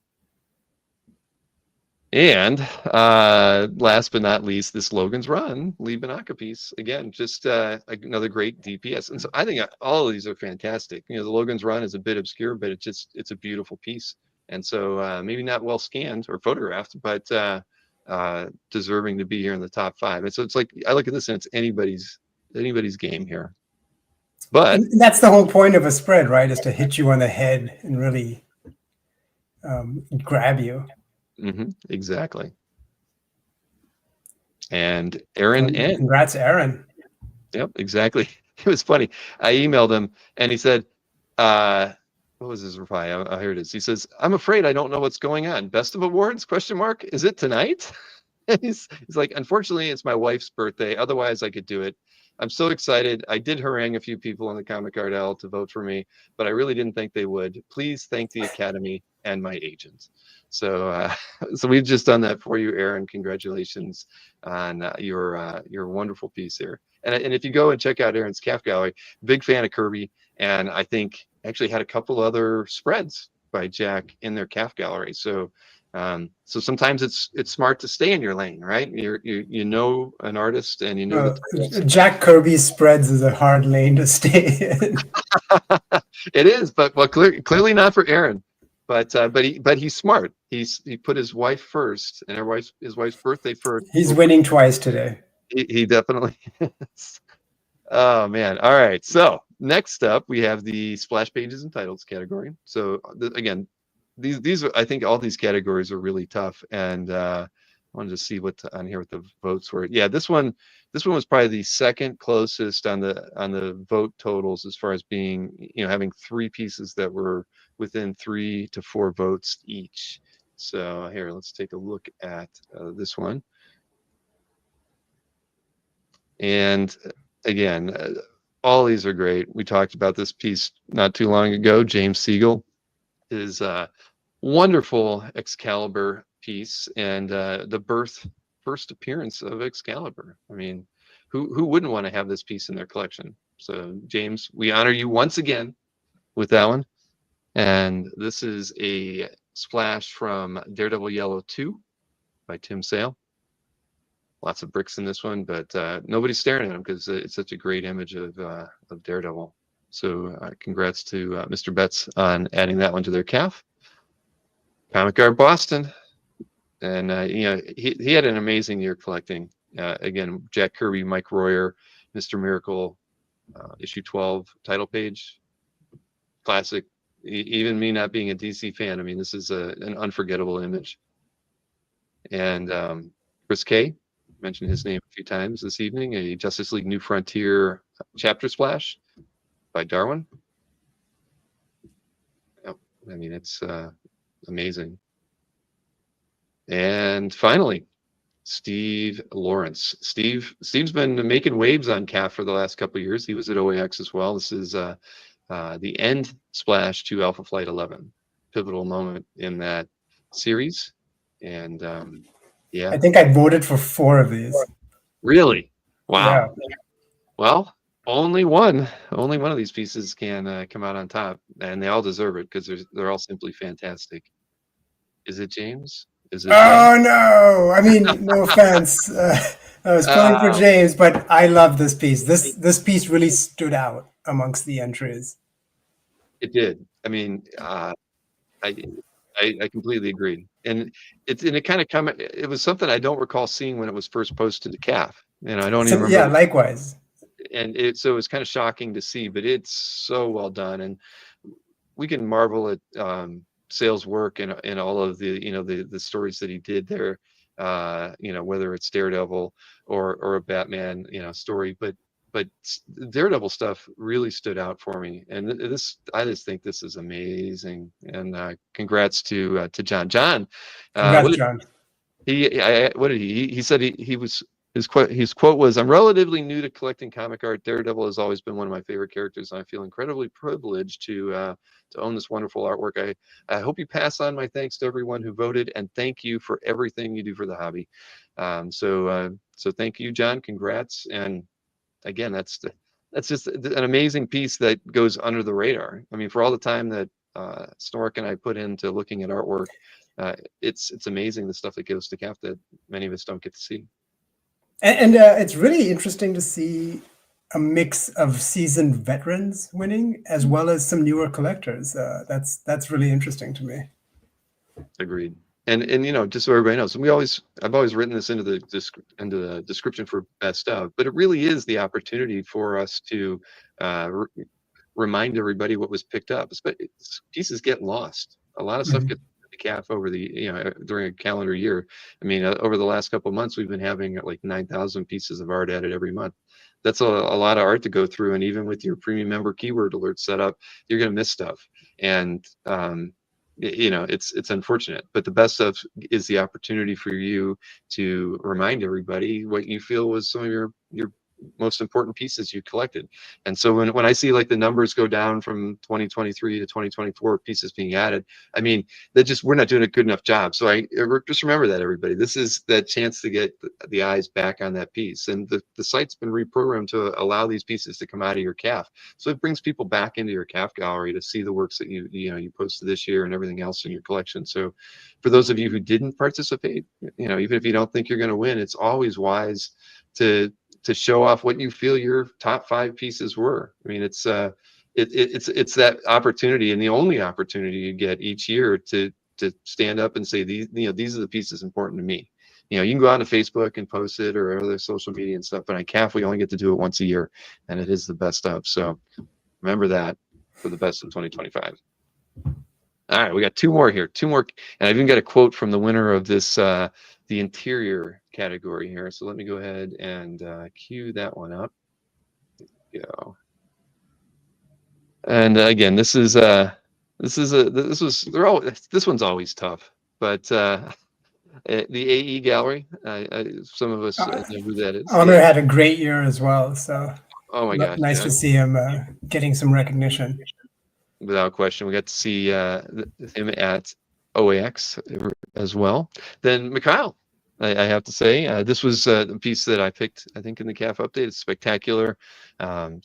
Speaker 1: And last but not least, this Logan's Run Lee Banaka piece. Again, just another great DPS. And so I think all of these are fantastic. The Logan's Run is a bit obscure, but it's a beautiful piece. And so maybe not well scanned or photographed, but deserving to be here in the top 5. And so it's like, I look at this and it's anybody's game here. But
Speaker 4: and that's the whole point of a spread, right? Is to hit you on the head and really grab you.
Speaker 1: Exactly. And Aaron N.
Speaker 4: Congrats, Aaron.
Speaker 1: Yep, exactly. It was funny. I emailed him and he said, what was his reply? Here it is. He says, "I'm afraid I don't know what's going on. Best of awards? ? Is it tonight?" he's like, "Unfortunately, it's my wife's birthday. Otherwise, I could do it. I'm so excited. I did harangue a few people in the Comic Art L to vote for me, but I really didn't think they would. Please thank the Academy and my agent." So we've just done that for you, Aaron. Congratulations on your wonderful piece here. And if you go and check out Aaron's CAF gallery, big fan of Kirby, and I think actually had a couple other spreads by Jack in their CAF gallery. So so sometimes it's smart to stay in your lane, right? You know an artist and you know the
Speaker 4: Jack Kirby's spreads is a hard lane to stay in.
Speaker 1: It is, but well, clearly not for Aaron. But he's smart. He put his wife first, and his wife's birthday first.
Speaker 4: He's winning twice today.
Speaker 1: He definitely is. Oh man! All right. So next up, we have the splash pages and titles category. So again, these are, I think all these categories are really tough, and I wanted to see what on here what the votes were. Yeah, this one was probably the second closest on the vote totals as far as being, having 3 pieces that were within 3 to 4 votes each. So here, let's take a look at this one. And again, all these are great. We talked about this piece not too long ago. James Siegel is wonderful Excalibur piece, and the first appearance of Excalibur. I mean, who wouldn't want to have this piece in their collection? So James, we honor you once again with that one. And this is a splash from Daredevil Yellow 2 by Tim Sale. Lots of bricks in this one, but nobody's staring at him because it's such a great image of Daredevil. So congrats to Mr. Betts on adding that one to their CAF. Comic Art Boston, and he had an amazing year collecting. Again, Jack Kirby, Mike Royer, Mr. Miracle, issue 12 title page, classic. Even me not being a DC fan, I mean, this is an unforgettable image. And Chris K, mentioned his name a few times this evening, a Justice League New Frontier chapter splash by Darwin. Oh, I mean, it's amazing. And finally, Steve Lawrence. Steve's been making waves on CAF for the last couple of years. He was at OAX as well. This is the end splash to Alpha Flight 11, pivotal moment in that series. And yeah,
Speaker 4: I think I voted for 4 of these.
Speaker 1: Really? Wow.
Speaker 4: Yeah.
Speaker 1: Well, only one of these pieces can come out on top, and they all deserve it because they're all simply fantastic. Is it James? Is it
Speaker 4: Oh no! I mean, no offense. I was pulling for James, but I love this piece. This piece really stood out amongst the entries.
Speaker 1: It did. I mean, I completely agree, and it kind of it was something I don't recall seeing when it was first posted to CAF. I don't even remember.
Speaker 4: Yeah, likewise.
Speaker 1: And so it was kind of shocking to see, but it's so well done, and we can marvel at Sale's work and all of the the stories that he did there. Whether it's Daredevil or a Batman story, but Daredevil stuff really stood out for me, and I just think this is amazing. And congrats to John.
Speaker 4: Congrats, John.
Speaker 1: He said he was. His quote was, "I'm relatively new to collecting comic art. Daredevil has always been one of my favorite characters, and I feel incredibly privileged to own this wonderful artwork. I hope you pass on my thanks to everyone who voted, and thank you for everything you do for the hobby." So thank you, John. Congrats. And again, that's just an amazing piece that goes under the radar. I mean, for all the time that Snork and I put into looking at artwork, it's amazing the stuff that goes to CAF that many of us don't get to see.
Speaker 4: And it's really interesting to see a mix of seasoned veterans winning as well as some newer collectors. That's really interesting to me.
Speaker 1: Agreed. And just so everybody knows, I've always written this into the description for best of, but it really is the opportunity for us to remind everybody what was picked up. Pieces get lost. A lot of stuff gets CAF over during a calendar year. I mean, over the last couple of months, we've been having like 9,000 pieces of art added every month. That's a lot of art to go through, and even with your premium member keyword alert set up, you're going to miss stuff. And it's unfortunate, but the best stuff is the opportunity for you to remind everybody what you feel was some of your most important pieces you collected. And so when I see like the numbers go down from 2023 to 2024 pieces being added, I mean, that just, we're not doing a good enough job. So just remember that, everybody. This is that chance to get the eyes back on that piece. And the site's been reprogrammed to allow these pieces to come out of your CAF. So it brings people back into your CAF gallery to see the works that you posted this year and everything else in your collection. So for those of you who didn't participate, even if you don't think you're going to win, it's always wise to show off what you feel your top 5 pieces were. I mean, it's that opportunity, and the only opportunity you get each year to stand up and say, these are the pieces important to me. You can go on to Facebook and post it or other social media and stuff, but on CAF we only get to do it once a year, and it is the best of. So remember that for the best of 2025. All right, we got 2 more here, 2 more, and I've even got a quote from the winner of this the interior category here. So let me go ahead and cue that one up. Go. And again, this one's always tough, but the AE gallery, some of us know who that is.
Speaker 4: Honor had a great year as well, so
Speaker 1: oh my gosh,
Speaker 4: nice to see him getting some recognition.
Speaker 1: Without question, we got to see him at OAX as well. Then Mikhail, I have to say, this was the piece that I picked, I think, in the CAF update. It's spectacular.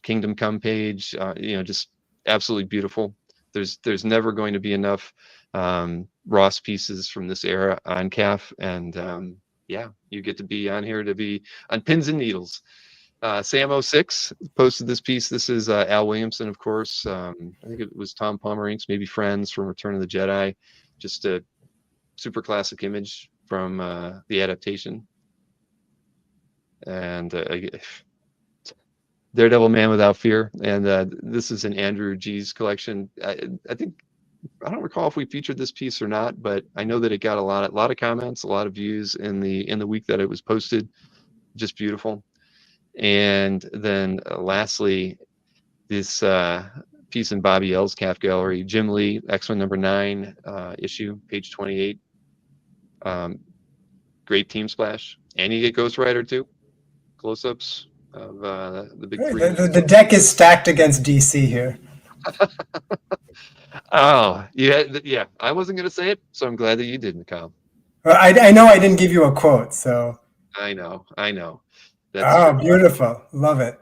Speaker 1: Kingdom Come page, just absolutely beautiful. There's never going to be enough Ross pieces from this era on CAF, and yeah, you get to be on here to be on pins and needles. Sam06 posted this piece. This is Al Williamson, of course. I think it was Tom Palmer Inc.'s Maybe Friends from Return of the Jedi. Just a super classic image from the adaptation. And Daredevil Man Without Fear. And this is an Andrew G's collection. I think, I don't recall if we featured this piece or not, but I know that it got a lot of comments, a lot of views in the week that it was posted. Just beautiful. And then lastly, this piece in Bobby L's CAF gallery, Jim Lee, X-Men #9 issue, page 28. Great team splash. And you get Ghost Rider too. Close-ups of the big 3.
Speaker 4: The deck is stacked against DC here.
Speaker 1: Oh, yeah. I wasn't going to say it, so I'm glad that you didn't, Kyle.
Speaker 4: Well, I know I didn't give you a quote, so.
Speaker 1: I know.
Speaker 4: That's beautiful. Love it.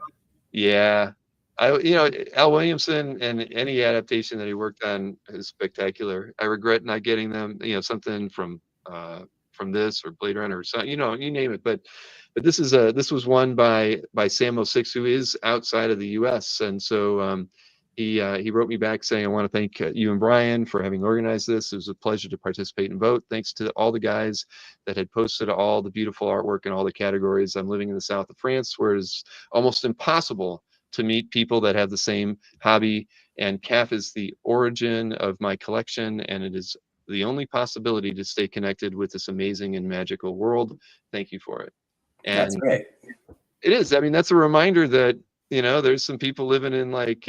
Speaker 1: Yeah. Al Williamson and any adaptation that he worked on is spectacular. I regret not getting them, something from this or Blade Runner or something, you name it. But this was won by Sam06, who is outside of the US. And so he wrote me back saying, I want to thank you and Brian for having organized this. It was a pleasure to participate and vote. Thanks to all the guys that had posted all the beautiful artwork in all the categories. I'm living in the south of France, where it's almost impossible to meet people that have the same hobby. And CAF is the origin of my collection, and it is the only possibility to stay connected with this amazing and magical world. Thank you for it. And
Speaker 4: that's great.
Speaker 1: It is. I mean, that's a reminder that, there's some people living in like,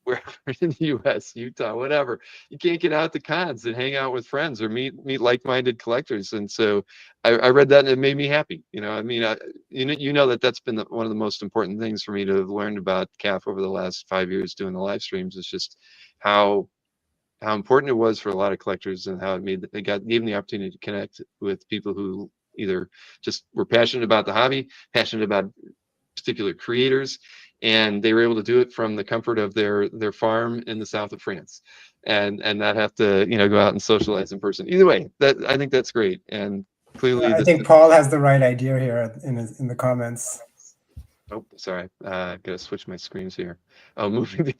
Speaker 1: wherever in the US, Utah, whatever. You can't get out to cons and hang out with friends or meet like-minded collectors. And so I read that and it made me happy. That's been one of the most important things for me to have learned about CAF over the last 5 years doing the live streams. Is just how important it was for a lot of collectors, and how gave them the opportunity to connect with people who either just were passionate about the hobby, passionate about particular creators, and they were able to do it from the comfort of their farm in the south of France, and not have to go out and socialize in person. Either way, I think that's great. And clearly,
Speaker 4: I think Paul has the right idea here in the comments.
Speaker 1: Oh, sorry. Gotta switch my screens here. Oh, moving the.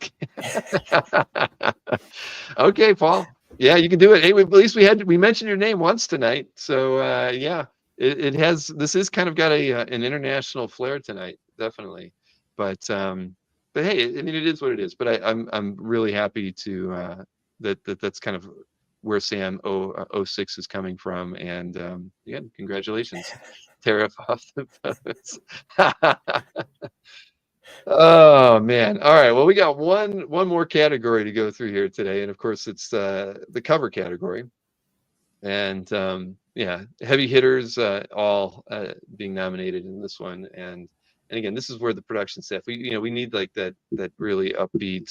Speaker 1: Okay, Paul. Yeah, you can do it. Hey, at least we mentioned your name once tonight. So yeah, it has. This is kind of got an international flair tonight, definitely. But hey, I mean, it is what it is. But I'm really happy to that's kind of where Sam 06 is coming from. And again, congratulations. Tear off the feathers. Oh man. All right. Well, we got one more category to go through here today. And of course it's the cover category. And yeah, heavy hitters all being nominated in this one, and again, this is where the production staff, we need like that really upbeat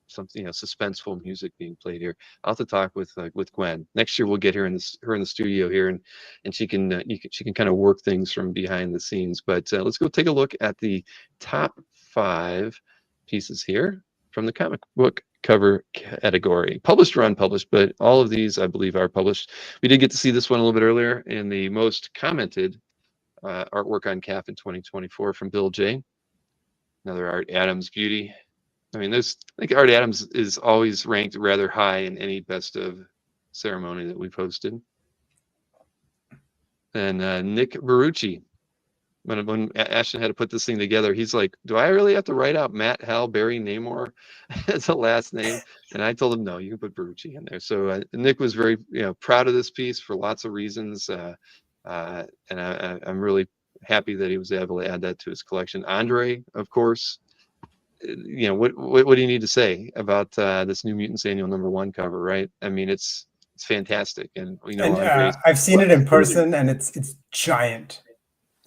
Speaker 1: something, suspenseful music being played here. I'll have to talk with Gwen next year. We'll get her in the studio here, and she can she can kind of work things from behind the scenes. But let's go take a look at the top 5 pieces here from the comic book cover category, published or unpublished, but all of these I believe are published. We did get to see this one a little bit earlier in the most commented artwork on CAF in 2024 from Bill J. Another Art Adams beauty. I mean, I think Art Adams is always ranked rather high in any best of ceremony that we've hosted. And Nick Barucci, when Ashton had to put this thing together, he's like, do I really have to write out Matt, Hal, Barry, Namor as a last name? And I told him, no, you can put Barucci in there. So Nick was very proud of this piece for lots of reasons. And I'm really happy that he was able to add that to his collection. Andre, of course, what do you need to say about this New Mutants Annual #1 cover, right? I mean, it's fantastic, and Andre's,
Speaker 4: I've seen it in person, and it's giant.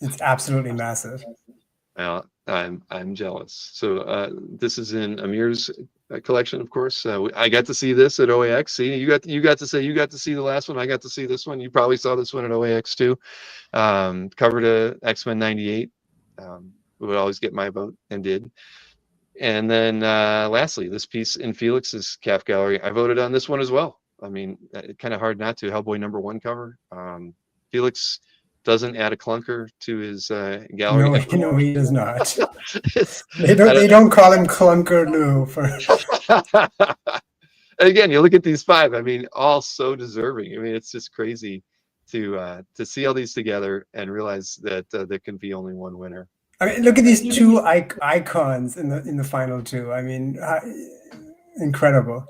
Speaker 4: It's absolutely massive.
Speaker 1: Well, I'm jealous. So this is in Amir's collection, of course. I got to see this at OAX. See, you got to see the last one. I got to see this one. You probably saw this one at OAX too. Cover to X-Men '98. Would always get my vote, and did. And then lastly, this piece in Felix's CAF gallery, I voted on this one as well. I mean, kind of hard not to. Hellboy #1 cover. Felix doesn't add a clunker to his gallery.
Speaker 4: No, he does not. They don't call him Clunker Lou for.
Speaker 1: Again, you look at these 5. I mean, all so deserving. I mean, it's just crazy to see all these together and realize that there can be only one winner.
Speaker 4: I mean, look at these 2 icons in the final 2. I mean, incredible.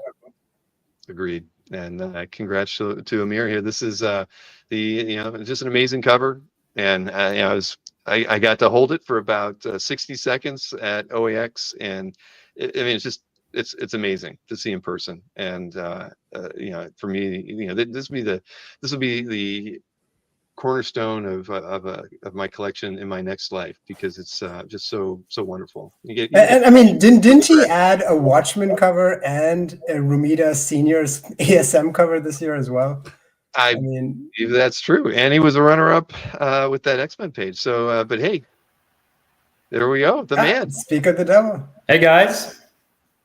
Speaker 1: Agreed. And congrats to Amir here. This is just an amazing cover. And I got to hold it for about 60 seconds at OAX, and it's amazing to see in person. And for me, this will be the cornerstone of my collection in my next life, because it's just so wonderful.
Speaker 4: And I mean, didn't he add a Watchmen cover and a Romita Senior's ASM cover this year as well?
Speaker 1: I mean, that's true, and he was a runner-up with that X-Men page. So, but hey, there we go. The man.
Speaker 4: Speak of the devil.
Speaker 7: Hey guys,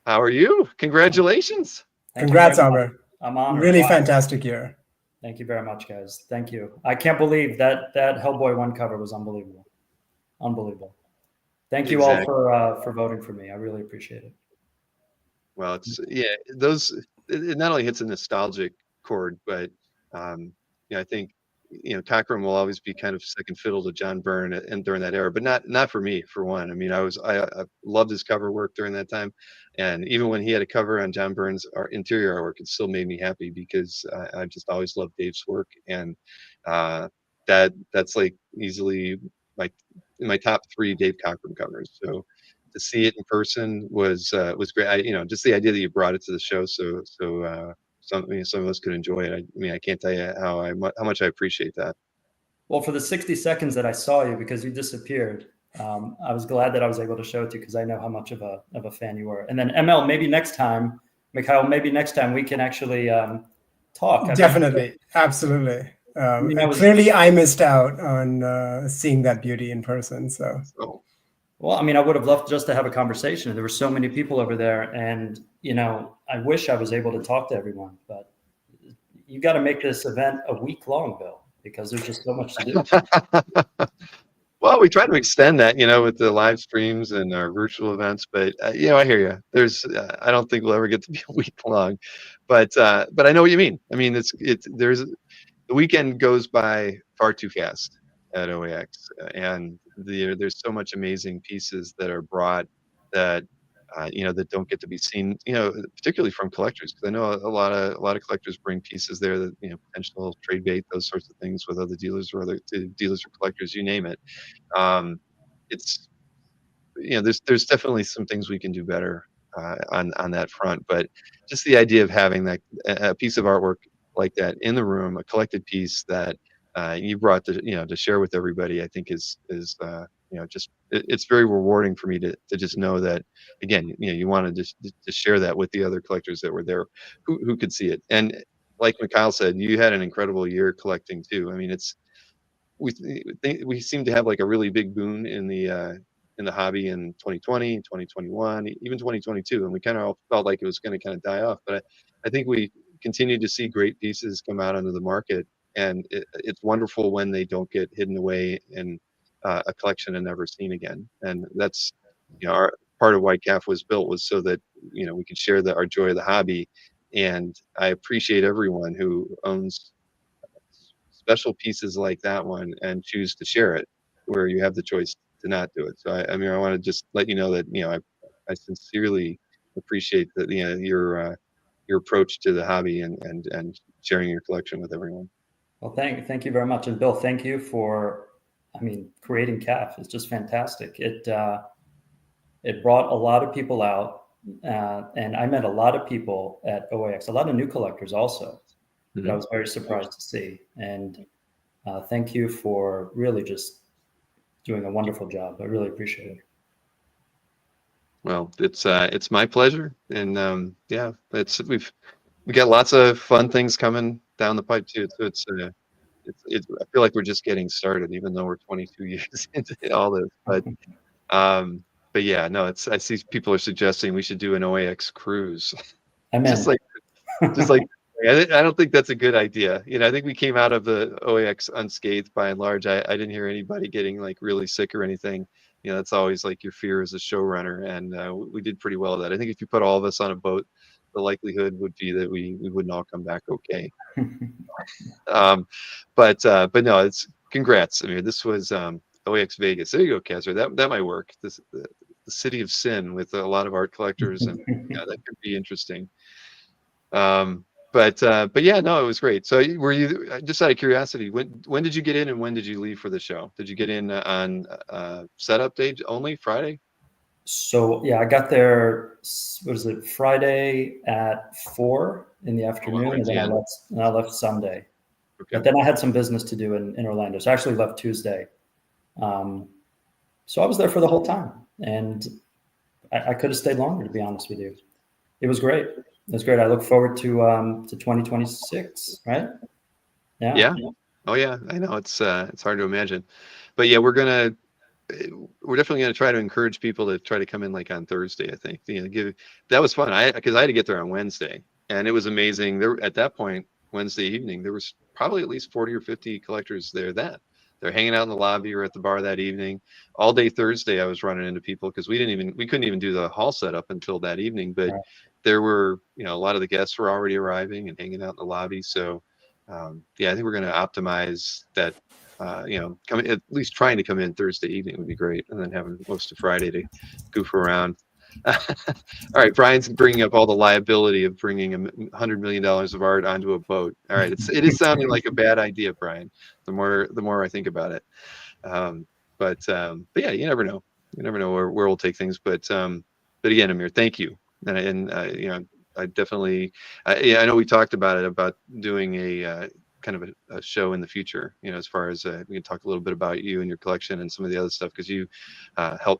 Speaker 1: how are you? Congratulations!
Speaker 4: Congrats, Albert.
Speaker 7: I'm honored.
Speaker 4: Really fantastic year.
Speaker 7: Thank you very much, guys. Thank you. I can't believe that Hellboy 1 cover was unbelievable. Unbelievable. Thank you all for voting for me. I really appreciate it.
Speaker 1: Well, it not only hits a nostalgic chord, but I think Cockrum will always be kind of second fiddle to John Byrne and during that era, but not for me, for one. I mean, I loved his cover work during that time, and even when he had a cover on John Byrne's interior artwork, it still made me happy, because I just always loved Dave's work, and that's like easily my top 3 Dave Cockrum covers. So to see it in person was great. Just the idea that you brought it to the show, so some of us could enjoy it. I mean, I can't tell you how much I appreciate that.
Speaker 7: Well, for the 60 seconds that I saw you, because you disappeared, I was glad that I was able to show it to you, because I know how much of a fan you were. And then ML, maybe next time, Mikhail, maybe next time we can actually talk.
Speaker 4: Definitely, absolutely. Clearly, I missed out on seeing that beauty in person. So.
Speaker 7: Well, I mean, I would have loved just to have a conversation. There were so many people over there, and I wish I was able to talk to everyone. But you got to make this event a week long, Bill, because there's just so much to do.
Speaker 1: Well, we try to extend that, with the live streams and our virtual events. But I hear you. I don't think we'll ever get to be a week long, but I know what you mean. I mean, the weekend goes by far too fast at OAX, and there's so much amazing pieces that are brought that that don't get to be seen, particularly from collectors, because I know a lot of collectors bring pieces there that potential trade bait, those sorts of things with other dealers or other dealers or collectors, you name it. It's there's definitely some things we can do better on that front, but just the idea of having that a piece of artwork like that in the room, a collected piece that you brought to to share with everybody, I think is just it's very rewarding for me to just know that, again, you want to just to share that with the other collectors that were there who could see it. And like Mikhail said, you had an incredible year collecting too. I mean, we seem to have like a really big boon in the hobby in 2020, 2021, even 2022, and we kind of felt like it was going to kind of die off. But I think we continue to see great pieces come out onto the market, and it's wonderful when they don't get hidden away in a collection and never seen again. And that's our part of why CAF was built, was so that we could share our joy of the hobby. And I appreciate everyone who owns special pieces like that one and choose to share it, where you have the choice to not do it. So I mean, I want to just let you know that I sincerely appreciate that your approach to the hobby and sharing your collection with everyone.
Speaker 7: Well, thank you very much, and Bill, thank you for, I mean, creating CAF. It's just fantastic. It brought a lot of people out, and I met a lot of people at OAX, a lot of new collectors also. That I was very surprised to see. And thank you for really just doing a wonderful job. I really appreciate it.
Speaker 1: Well, it's my pleasure, and yeah, we got lots of fun things coming down the pipe too. So I feel like we're just getting started, even though we're 22 years into all this. But yeah, no, I see people are suggesting we should do an OAX cruise.
Speaker 7: I'm
Speaker 1: just
Speaker 7: in.
Speaker 1: like I don't think that's a good idea. I think we came out of the OAX unscathed by and large. I didn't hear anybody getting like really sick or anything. That's always like your fear as a showrunner, and we did pretty well at that. I think if you put all of us on a boat, the likelihood would be that we wouldn't all come back okay. But no, it's congrats. I mean, this was OAX Vegas. There you go, Kazar. That might work. The city of sin with a lot of art collectors, and that could be interesting. But yeah, no, it was great. So were you, just out of curiosity, when did you get in and when did you leave for the show? Did you get in on setup day only, Friday?
Speaker 7: So yeah, I got there, what is it, Friday at 4 in the afternoon, and then I left Sunday. Okay. But then I had some business to do in Orlando, so I actually left Tuesday. So I was there for the whole time, and I could have stayed longer, to be honest with you. It was great. It was great. I look forward to 2026, right?
Speaker 1: Yeah. Oh yeah, I know it's hard to imagine, but yeah, we're definitely gonna try to encourage people to try to come in like on Thursday. I think that was fun. Because I had to get there on Wednesday, and it was amazing. There at that point Wednesday evening, there was probably at least 40 or 50 collectors there. They're hanging out in the lobby or at the bar that evening. All day Thursday, I was running into people because we couldn't even do the hall setup until that evening. But there were, a lot of the guests were already arriving and hanging out in the lobby. So, yeah, I think we're going to optimize that. Coming, at least trying to come in Thursday evening would be great, and then having most of Friday to goof around. All right, Brian's bringing up all the liability of bringing $100 million of art onto a boat. All right, it is sounding like a bad idea, Brian. The more I think about it, but yeah, you never know. You never know where we'll take things. But again, Amir, thank you. And I definitely, I know we talked about it, about doing a kind of a show in the future, as far as we can talk a little bit about you and your collection and some of the other stuff, because you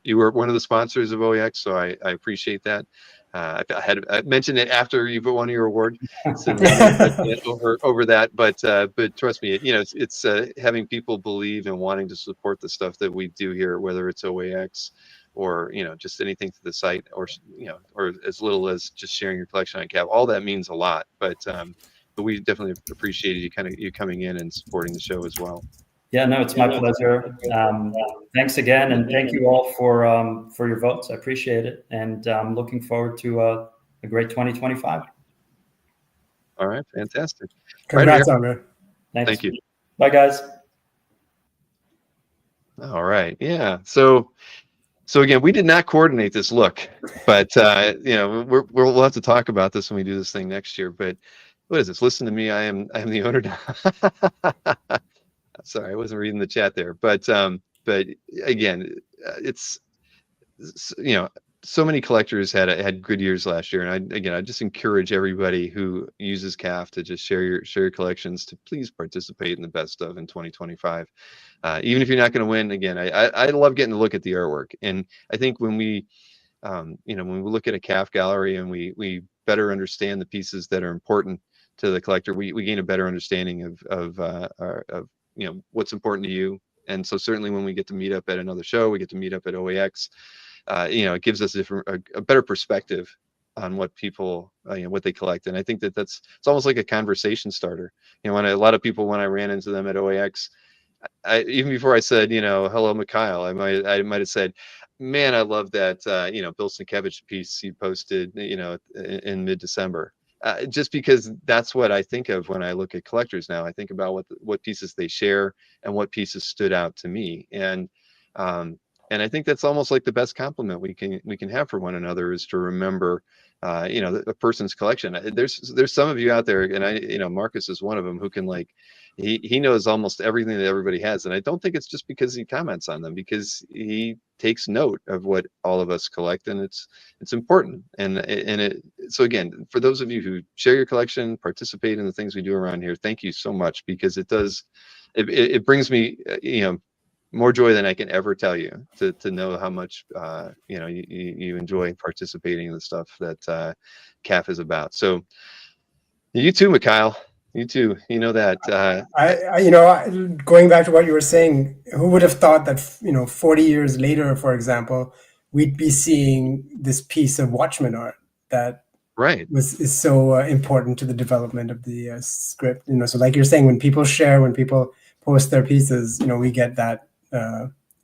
Speaker 1: you were one of the sponsors of OAX, so I appreciate that. I mentioned it after you won your award, so over that, but trust me, it's having people believe and wanting to support the stuff that we do here, whether it's OAX or just anything to the site, or or as little as just sharing your collection on CAF. All that means a lot, but we definitely appreciated you coming in and supporting the show as well.
Speaker 7: Yeah, no, it's my pleasure. Thanks again, and thank you all for your votes. I appreciate it, and I'm looking forward to a great 2025.
Speaker 1: All right, fantastic.
Speaker 4: Congrats, Amir.
Speaker 1: Thank you.
Speaker 7: Bye, guys.
Speaker 1: All right, yeah. So again, we did not coordinate this look, but we'll have to talk about this when we do this thing next year. But what is this? Listen to me. I am the owner now. Sorry, I wasn't reading the chat there. But again, it's so many collectors had good years last year, and I just encourage everybody who uses CAF to just share your collections, to please participate in the best of in 2025. Even if you're not going to win, again, I love getting to look at the artwork, and I think when we when we look at a CAF gallery and we better understand the pieces that are important to the collector, we gain a better understanding of what's important to you. And so certainly when we get to meet up at another show, we get to meet up at OAX, it gives us a better perspective on what people, what they collect. And I think it's almost like a conversation starter. When a lot of people, when I ran into them at OAX, even before I said, hello, Mikhail, I might have said, man, I love that, Bill Sienkiewicz piece you posted, in mid-December. Just because that's what I think of when I look at collectors now. I think about what pieces they share and what pieces stood out to me. And I think that's almost like the best compliment we can have for one another, is to remember, a person's collection. There's some of you out there, and Marcus is one of them, who can, like, he knows almost everything that everybody has, and I don't think it's just because he comments on them, because he takes note of what all of us collect, and it's important. So again, for those of you who share your collection, participate in the things we do around here, thank you so much, because it brings me more joy than I can ever tell you, to know how much you enjoy participating in the stuff that CAF is about. So you too, Mikhail. You too. That.
Speaker 4: Going back to what you were saying, who would have thought that 40 years later, for example, we'd be seeing this piece of Watchmen art that
Speaker 1: right
Speaker 4: is so important to the development of the script. So like you're saying, when people share, when people post their pieces, we get that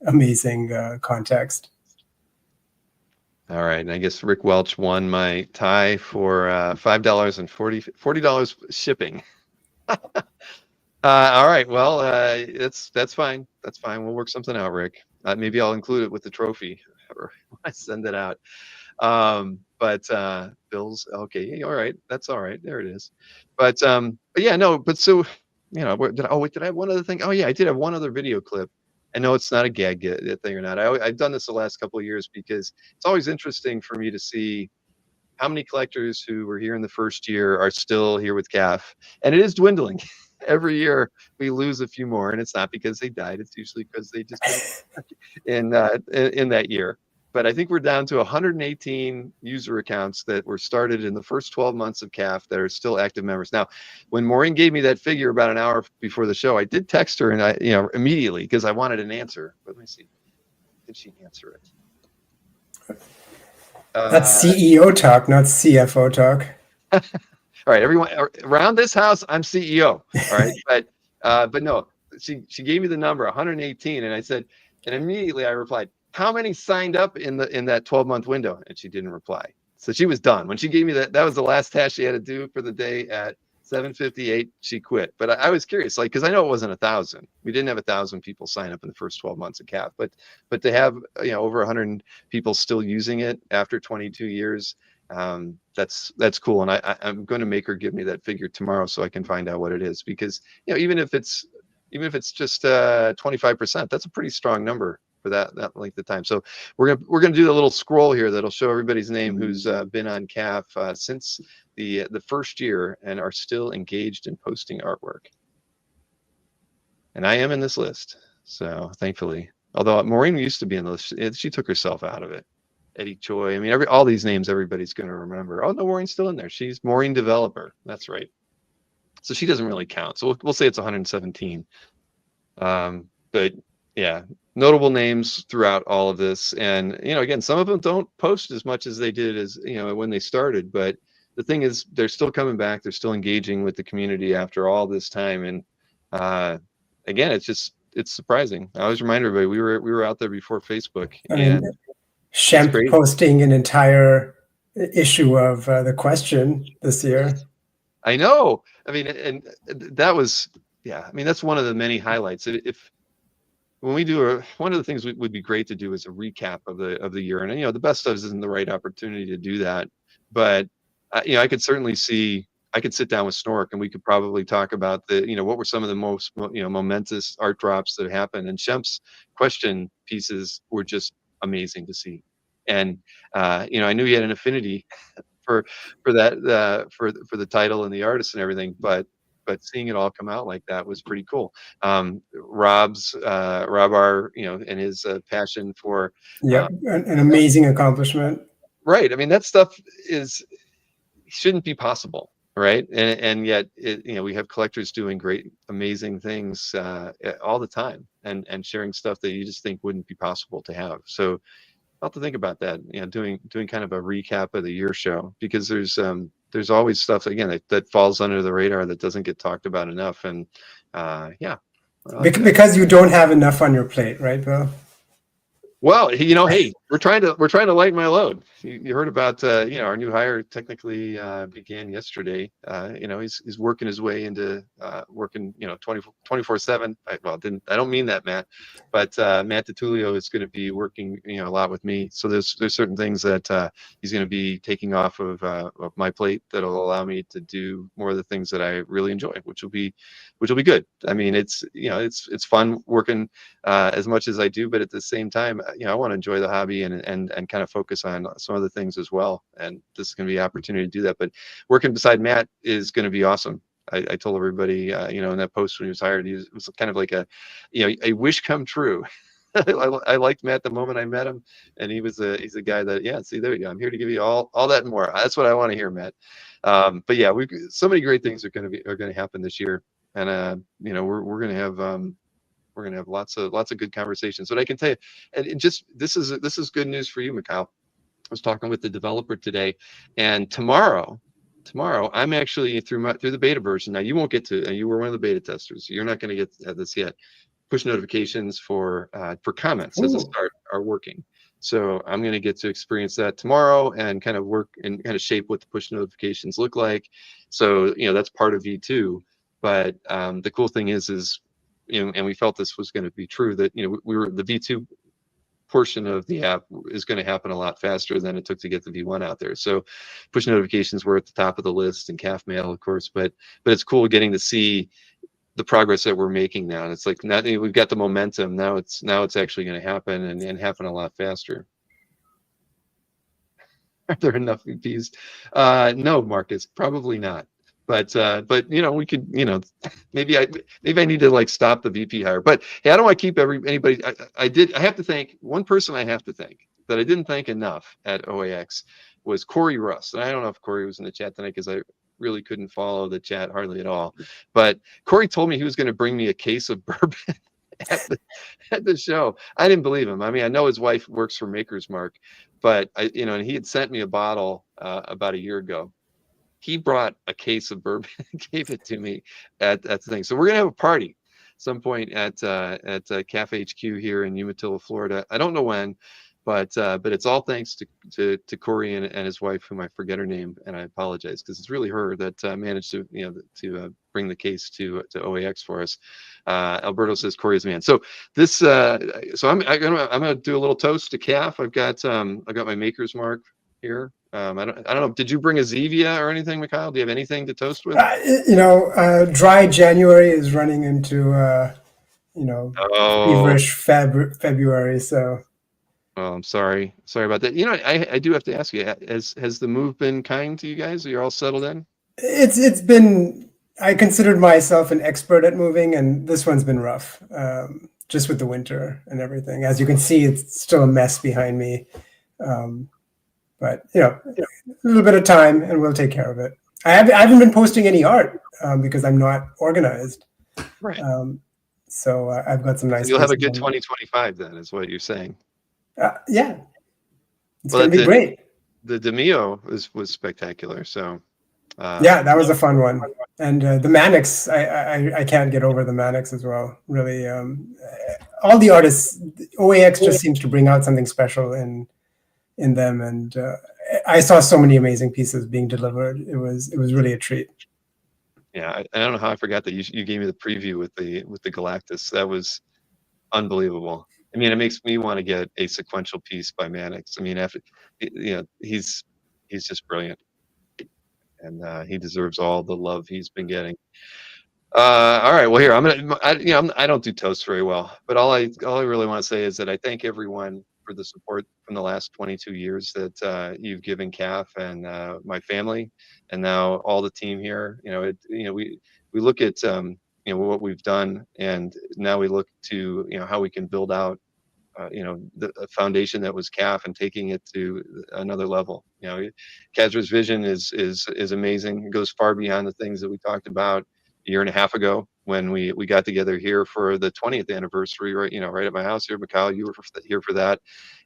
Speaker 4: amazing context.
Speaker 1: All right, and I guess Rick Welch won my tie for $5 and $40 shipping. All right, well, that's fine. That's fine. We'll work something out, Rick. Maybe I'll include it with the trophy or when I send it out. But Bill's okay. All right, that's all right. There it is. But yeah, no. But so did I have one other thing? Oh yeah, I did have one other video clip. I know it's not a gag thing or not. I've done this the last couple of years because it's always interesting for me to see how many collectors who were here in the first year are still here with CAF, and it is dwindling. Every year we lose a few more, and it's not because they died. It's usually because they just didn't in that year. But I think we're down to 118 user accounts that were started in the first 12 months of CAF that are still active members. Now, when Maureen gave me that figure about an hour before the show, I did text her, and I immediately, because I wanted an answer. But let me see, did she answer it?
Speaker 4: That's CEO talk, not CFO talk.
Speaker 1: All right, everyone around this house, I'm CEO. All right, but no, she gave me the number 118, and I said, and immediately I replied, how many signed up in that 12-month window? And she didn't reply. So she was done. When she gave me that was the last task she had to do for the day at 7:58. She quit. But I was curious, like, because I know it wasn't 1,000. We didn't have 1,000 people sign up in the first 12 months of CAF, but to have over 100 people still using it after 22 years, that's cool. And I'm going to make her give me that figure tomorrow so I can find out what it is, because even if it's just 25%, that's a pretty strong number for that length of time. So we're gonna do a little scroll here that'll show everybody's name who's been on CAF since the first year and are still engaged in posting artwork. And I am in this list, so thankfully. Although Maureen used to be in the list, she took herself out of it. Eddie Choi. I mean, all these names everybody's going to remember. Oh no, Maureen's still in there. She's Maureen Developer. That's right. So she doesn't really count. So we'll say it's 117. But yeah, notable names throughout all of this. And, again, some of them don't post as much as they did as, when they started. But the thing is, they're still coming back. They're still engaging with the community after all this time. And again, it's surprising. I always remind everybody, we were out there before Facebook.
Speaker 4: Shemp posting an entire issue of The Question this year.
Speaker 1: I know. I mean, and that was, yeah. I mean, that's one of the many highlights. When we do one of the things would be great to do is a recap of the year, and the best of isn't the right opportunity to do that. But I could certainly see. I could sit down with Snork and we could probably talk about what were some of the most momentous art drops that happened. And Shemp's question pieces were just amazing to see. And I knew he had an affinity for that for the title and the artist and everything, but seeing it all come out like that was pretty cool. Rob R, and his passion for
Speaker 4: Yep, an amazing accomplishment.
Speaker 1: right. I mean, that stuff shouldn't be possible, right? And yet we have collectors doing great, amazing things all the time, and sharing stuff that you just think wouldn't be possible to have. So I'll have to think about that, doing kind of a recap of the year show, because there's always stuff again that falls under the radar that doesn't get talked about enough. And yeah.
Speaker 4: Because you don't have enough on your plate, right, Bill?
Speaker 1: Well, hey, we're trying to lighten my load. You heard about our new hire technically began yesterday. He's working his way into working 24/7. I don't mean that, Matt, but Matt DiTullio is going to be working a lot with me. So there's certain things that he's going to be taking off of my plate that'll allow me to do more of the things that I really enjoy, which will be good. I mean, it's fun working as much as I do, but at the same time, I want to enjoy the hobby and kind of focus on some other things as well. And this is going to be an opportunity to do that. But working beside Matt is going to be awesome. I told everybody, in that post when he was hired, it was kind of like a wish come true. I liked Matt the moment I met him, and he's a guy that, see, there you go. I'm here to give you all that and more. That's what I want to hear, Matt. But yeah, so many great things are going to happen this year, and we're going to have lots of good conversations. But I can tell you, and just this is good news for you, Mikhail. I was talking with the developer today, and tomorrow I'm actually through the beta version. Now you won't get to, and you were one of the beta testers, so you're not going to get at this yet. Push notifications for comments as a start are working. So I'm going to get to experience that tomorrow and kind of work and kind of shape what the push notifications look like. So that's part of V2. But the cool thing is and we felt this was going to be true, that we were the V2 portion of the app is going to happen a lot faster than it took to get the V1 out there. So push notifications were at the top of the list, and CAF mail, of course, but it's cool getting to see the progress that we're making now. And it's like, now we've got the momentum. Now it's actually going to happen and happen a lot faster. Are there enough VPs? No, Marcus, probably not. But we could, maybe I need to like stop the VP hire. But hey, I don't want to keep anybody. I have to thank one person. I have to thank that I didn't thank enough at OAX was Corey Russ. And I don't know if Corey was in the chat tonight, because I really couldn't follow the chat hardly at all. But Corey told me he was going to bring me a case of bourbon at the show. I didn't believe him. I mean, I know his wife works for Maker's Mark, but and he had sent me a bottle about a year ago. He brought a case of bourbon and gave it to me at the thing. So we're gonna have a party some point at CAF HQ here in Umatilla, Florida. I don't know when, but it's all thanks to Corey and his wife, whom I forget her name, and I apologize, because it's really her that managed to bring the case to OAX for us. Alberto says Corey is the man. So this so I'm gonna do a little toast to CAF. I've got my Maker's Mark here. I don't know. Did you bring a Zevia or anything, Mikhail? Do you have anything to toast with?
Speaker 4: Dry January is running into feverish February. So.
Speaker 1: Oh, I'm sorry about that. I do have to ask you: has the move been kind to you guys? Are you all settled in?
Speaker 4: It's been. I considered myself an expert at moving, and this one's been rough. Just with the winter and everything. As you can see, it's still a mess behind me. But a little bit of time, and we'll take care of it. I haven't been posting any art because I'm not organized.
Speaker 1: Right.
Speaker 4: So I've got some nice.
Speaker 1: You'll have a good 2025 then, is what you're saying.
Speaker 4: Yeah, it's gonna be great.
Speaker 1: The DeMio was spectacular. So.
Speaker 4: Yeah, that was a fun one, and the Mannix. I can't get over the Mannix as well. Really, all the artists, OAX just seems to bring out something special in them, and I saw so many amazing pieces being delivered. It was really a treat.
Speaker 1: Yeah, I don't know how I forgot that you gave me the preview with the Galactus. That was unbelievable. I mean, it makes me want to get a sequential piece by Mannix. I mean, after he's just brilliant, and he deserves all the love he's been getting. All right, well, here I don't do toast very well, but all I really want to say is that I thank everyone for the support from the last 22 years that you've given CAF and my family, and now all the team here. We look at what we've done, and now we look to how we can build out the foundation that was CAF and taking it to another level. Kazra's vision is amazing. It goes far beyond the things that we talked about a year and a half ago when we got together here for the 20th anniversary, right at my house here. Mikhail, you were here for that,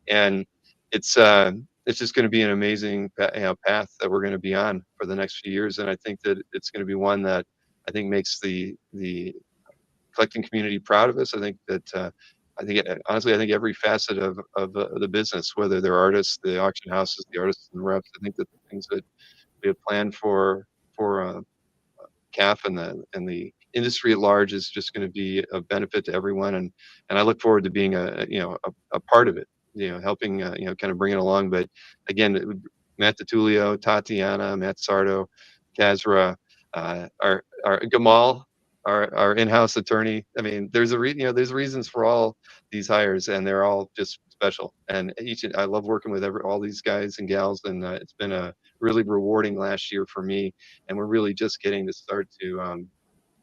Speaker 1: and it's just going to be an amazing path that we're going to be on for the next few years. And I think that it's going to be one that I think makes the collecting community proud of us. I think that honestly, I think every facet of the business, whether they're artists, the auction houses, the artists and reps, I think that the things that we have planned for CAF and the industry at large is just going to be a benefit to everyone, and I look forward to being a part of it, helping kind of bring it along. But again, Matt DiTullio, Tatiana, Matt Sardo, Kazra, our Gamal, our in-house attorney. I mean, there's reasons for all these hires, and they're all just special. And I love working with all these guys and gals, and it's been a really rewarding last year for me. And we're really just getting to start to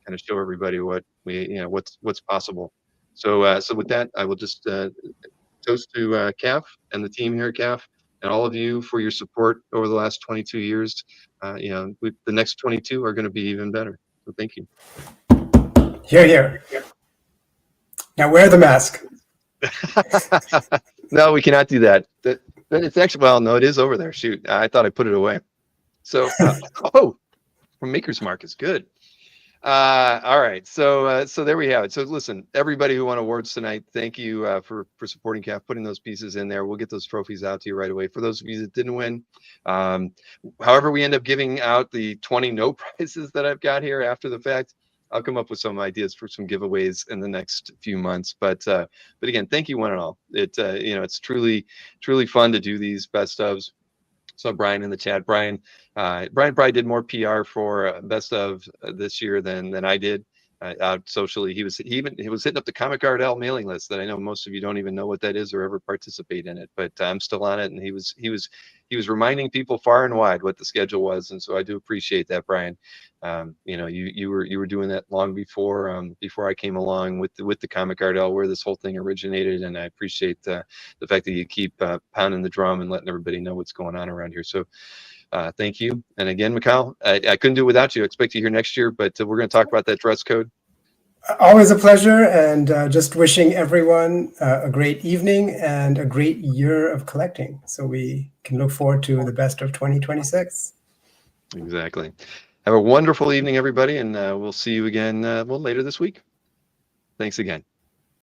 Speaker 1: kind of show everybody what's possible. So with that, I will just toast to CAF and the team here at CAF and all of you for your support over the last 22 years. The next 22 are going to be even better. So thank you.
Speaker 4: Hear, hear. Now wear the mask.
Speaker 1: No, we cannot do that. It's actually, well, no, it is over there. Shoot, I thought I put it away. So, from Maker's Mark is good. All right, so there we have it. So listen, everybody who won awards tonight, thank you for supporting CAF, putting those pieces in there. We'll get those trophies out to you right away. For those of you that didn't win, however we end up giving out the 20 no prizes that I've got here after the fact, I'll come up with some ideas for some giveaways in the next few months. But again, thank you one and all. It's truly fun to do these best ofs. So Brian in the chat, Brian probably did more PR for best of this year than I did out socially. He was hitting up the Comic Art L mailing list that I know most of you don't even know what that is or ever participate in it, but I'm still on it. And he was reminding people far and wide what the schedule was, and so I do appreciate that, Brian. You were doing that long before I came along with the Comic Art L, where this whole thing originated, and I appreciate the fact that you keep pounding the drum and letting everybody know what's going on around here. So thank you. And again, Mikhail, I couldn't do it without you. I expect you here next year, but we're going to talk about that dress code.
Speaker 4: Always a pleasure, and just wishing everyone a great evening and a great year of collecting, so we can look forward to the best of 2026.
Speaker 1: Exactly. Have a wonderful evening, everybody, and we'll see you again later this week. Thanks again.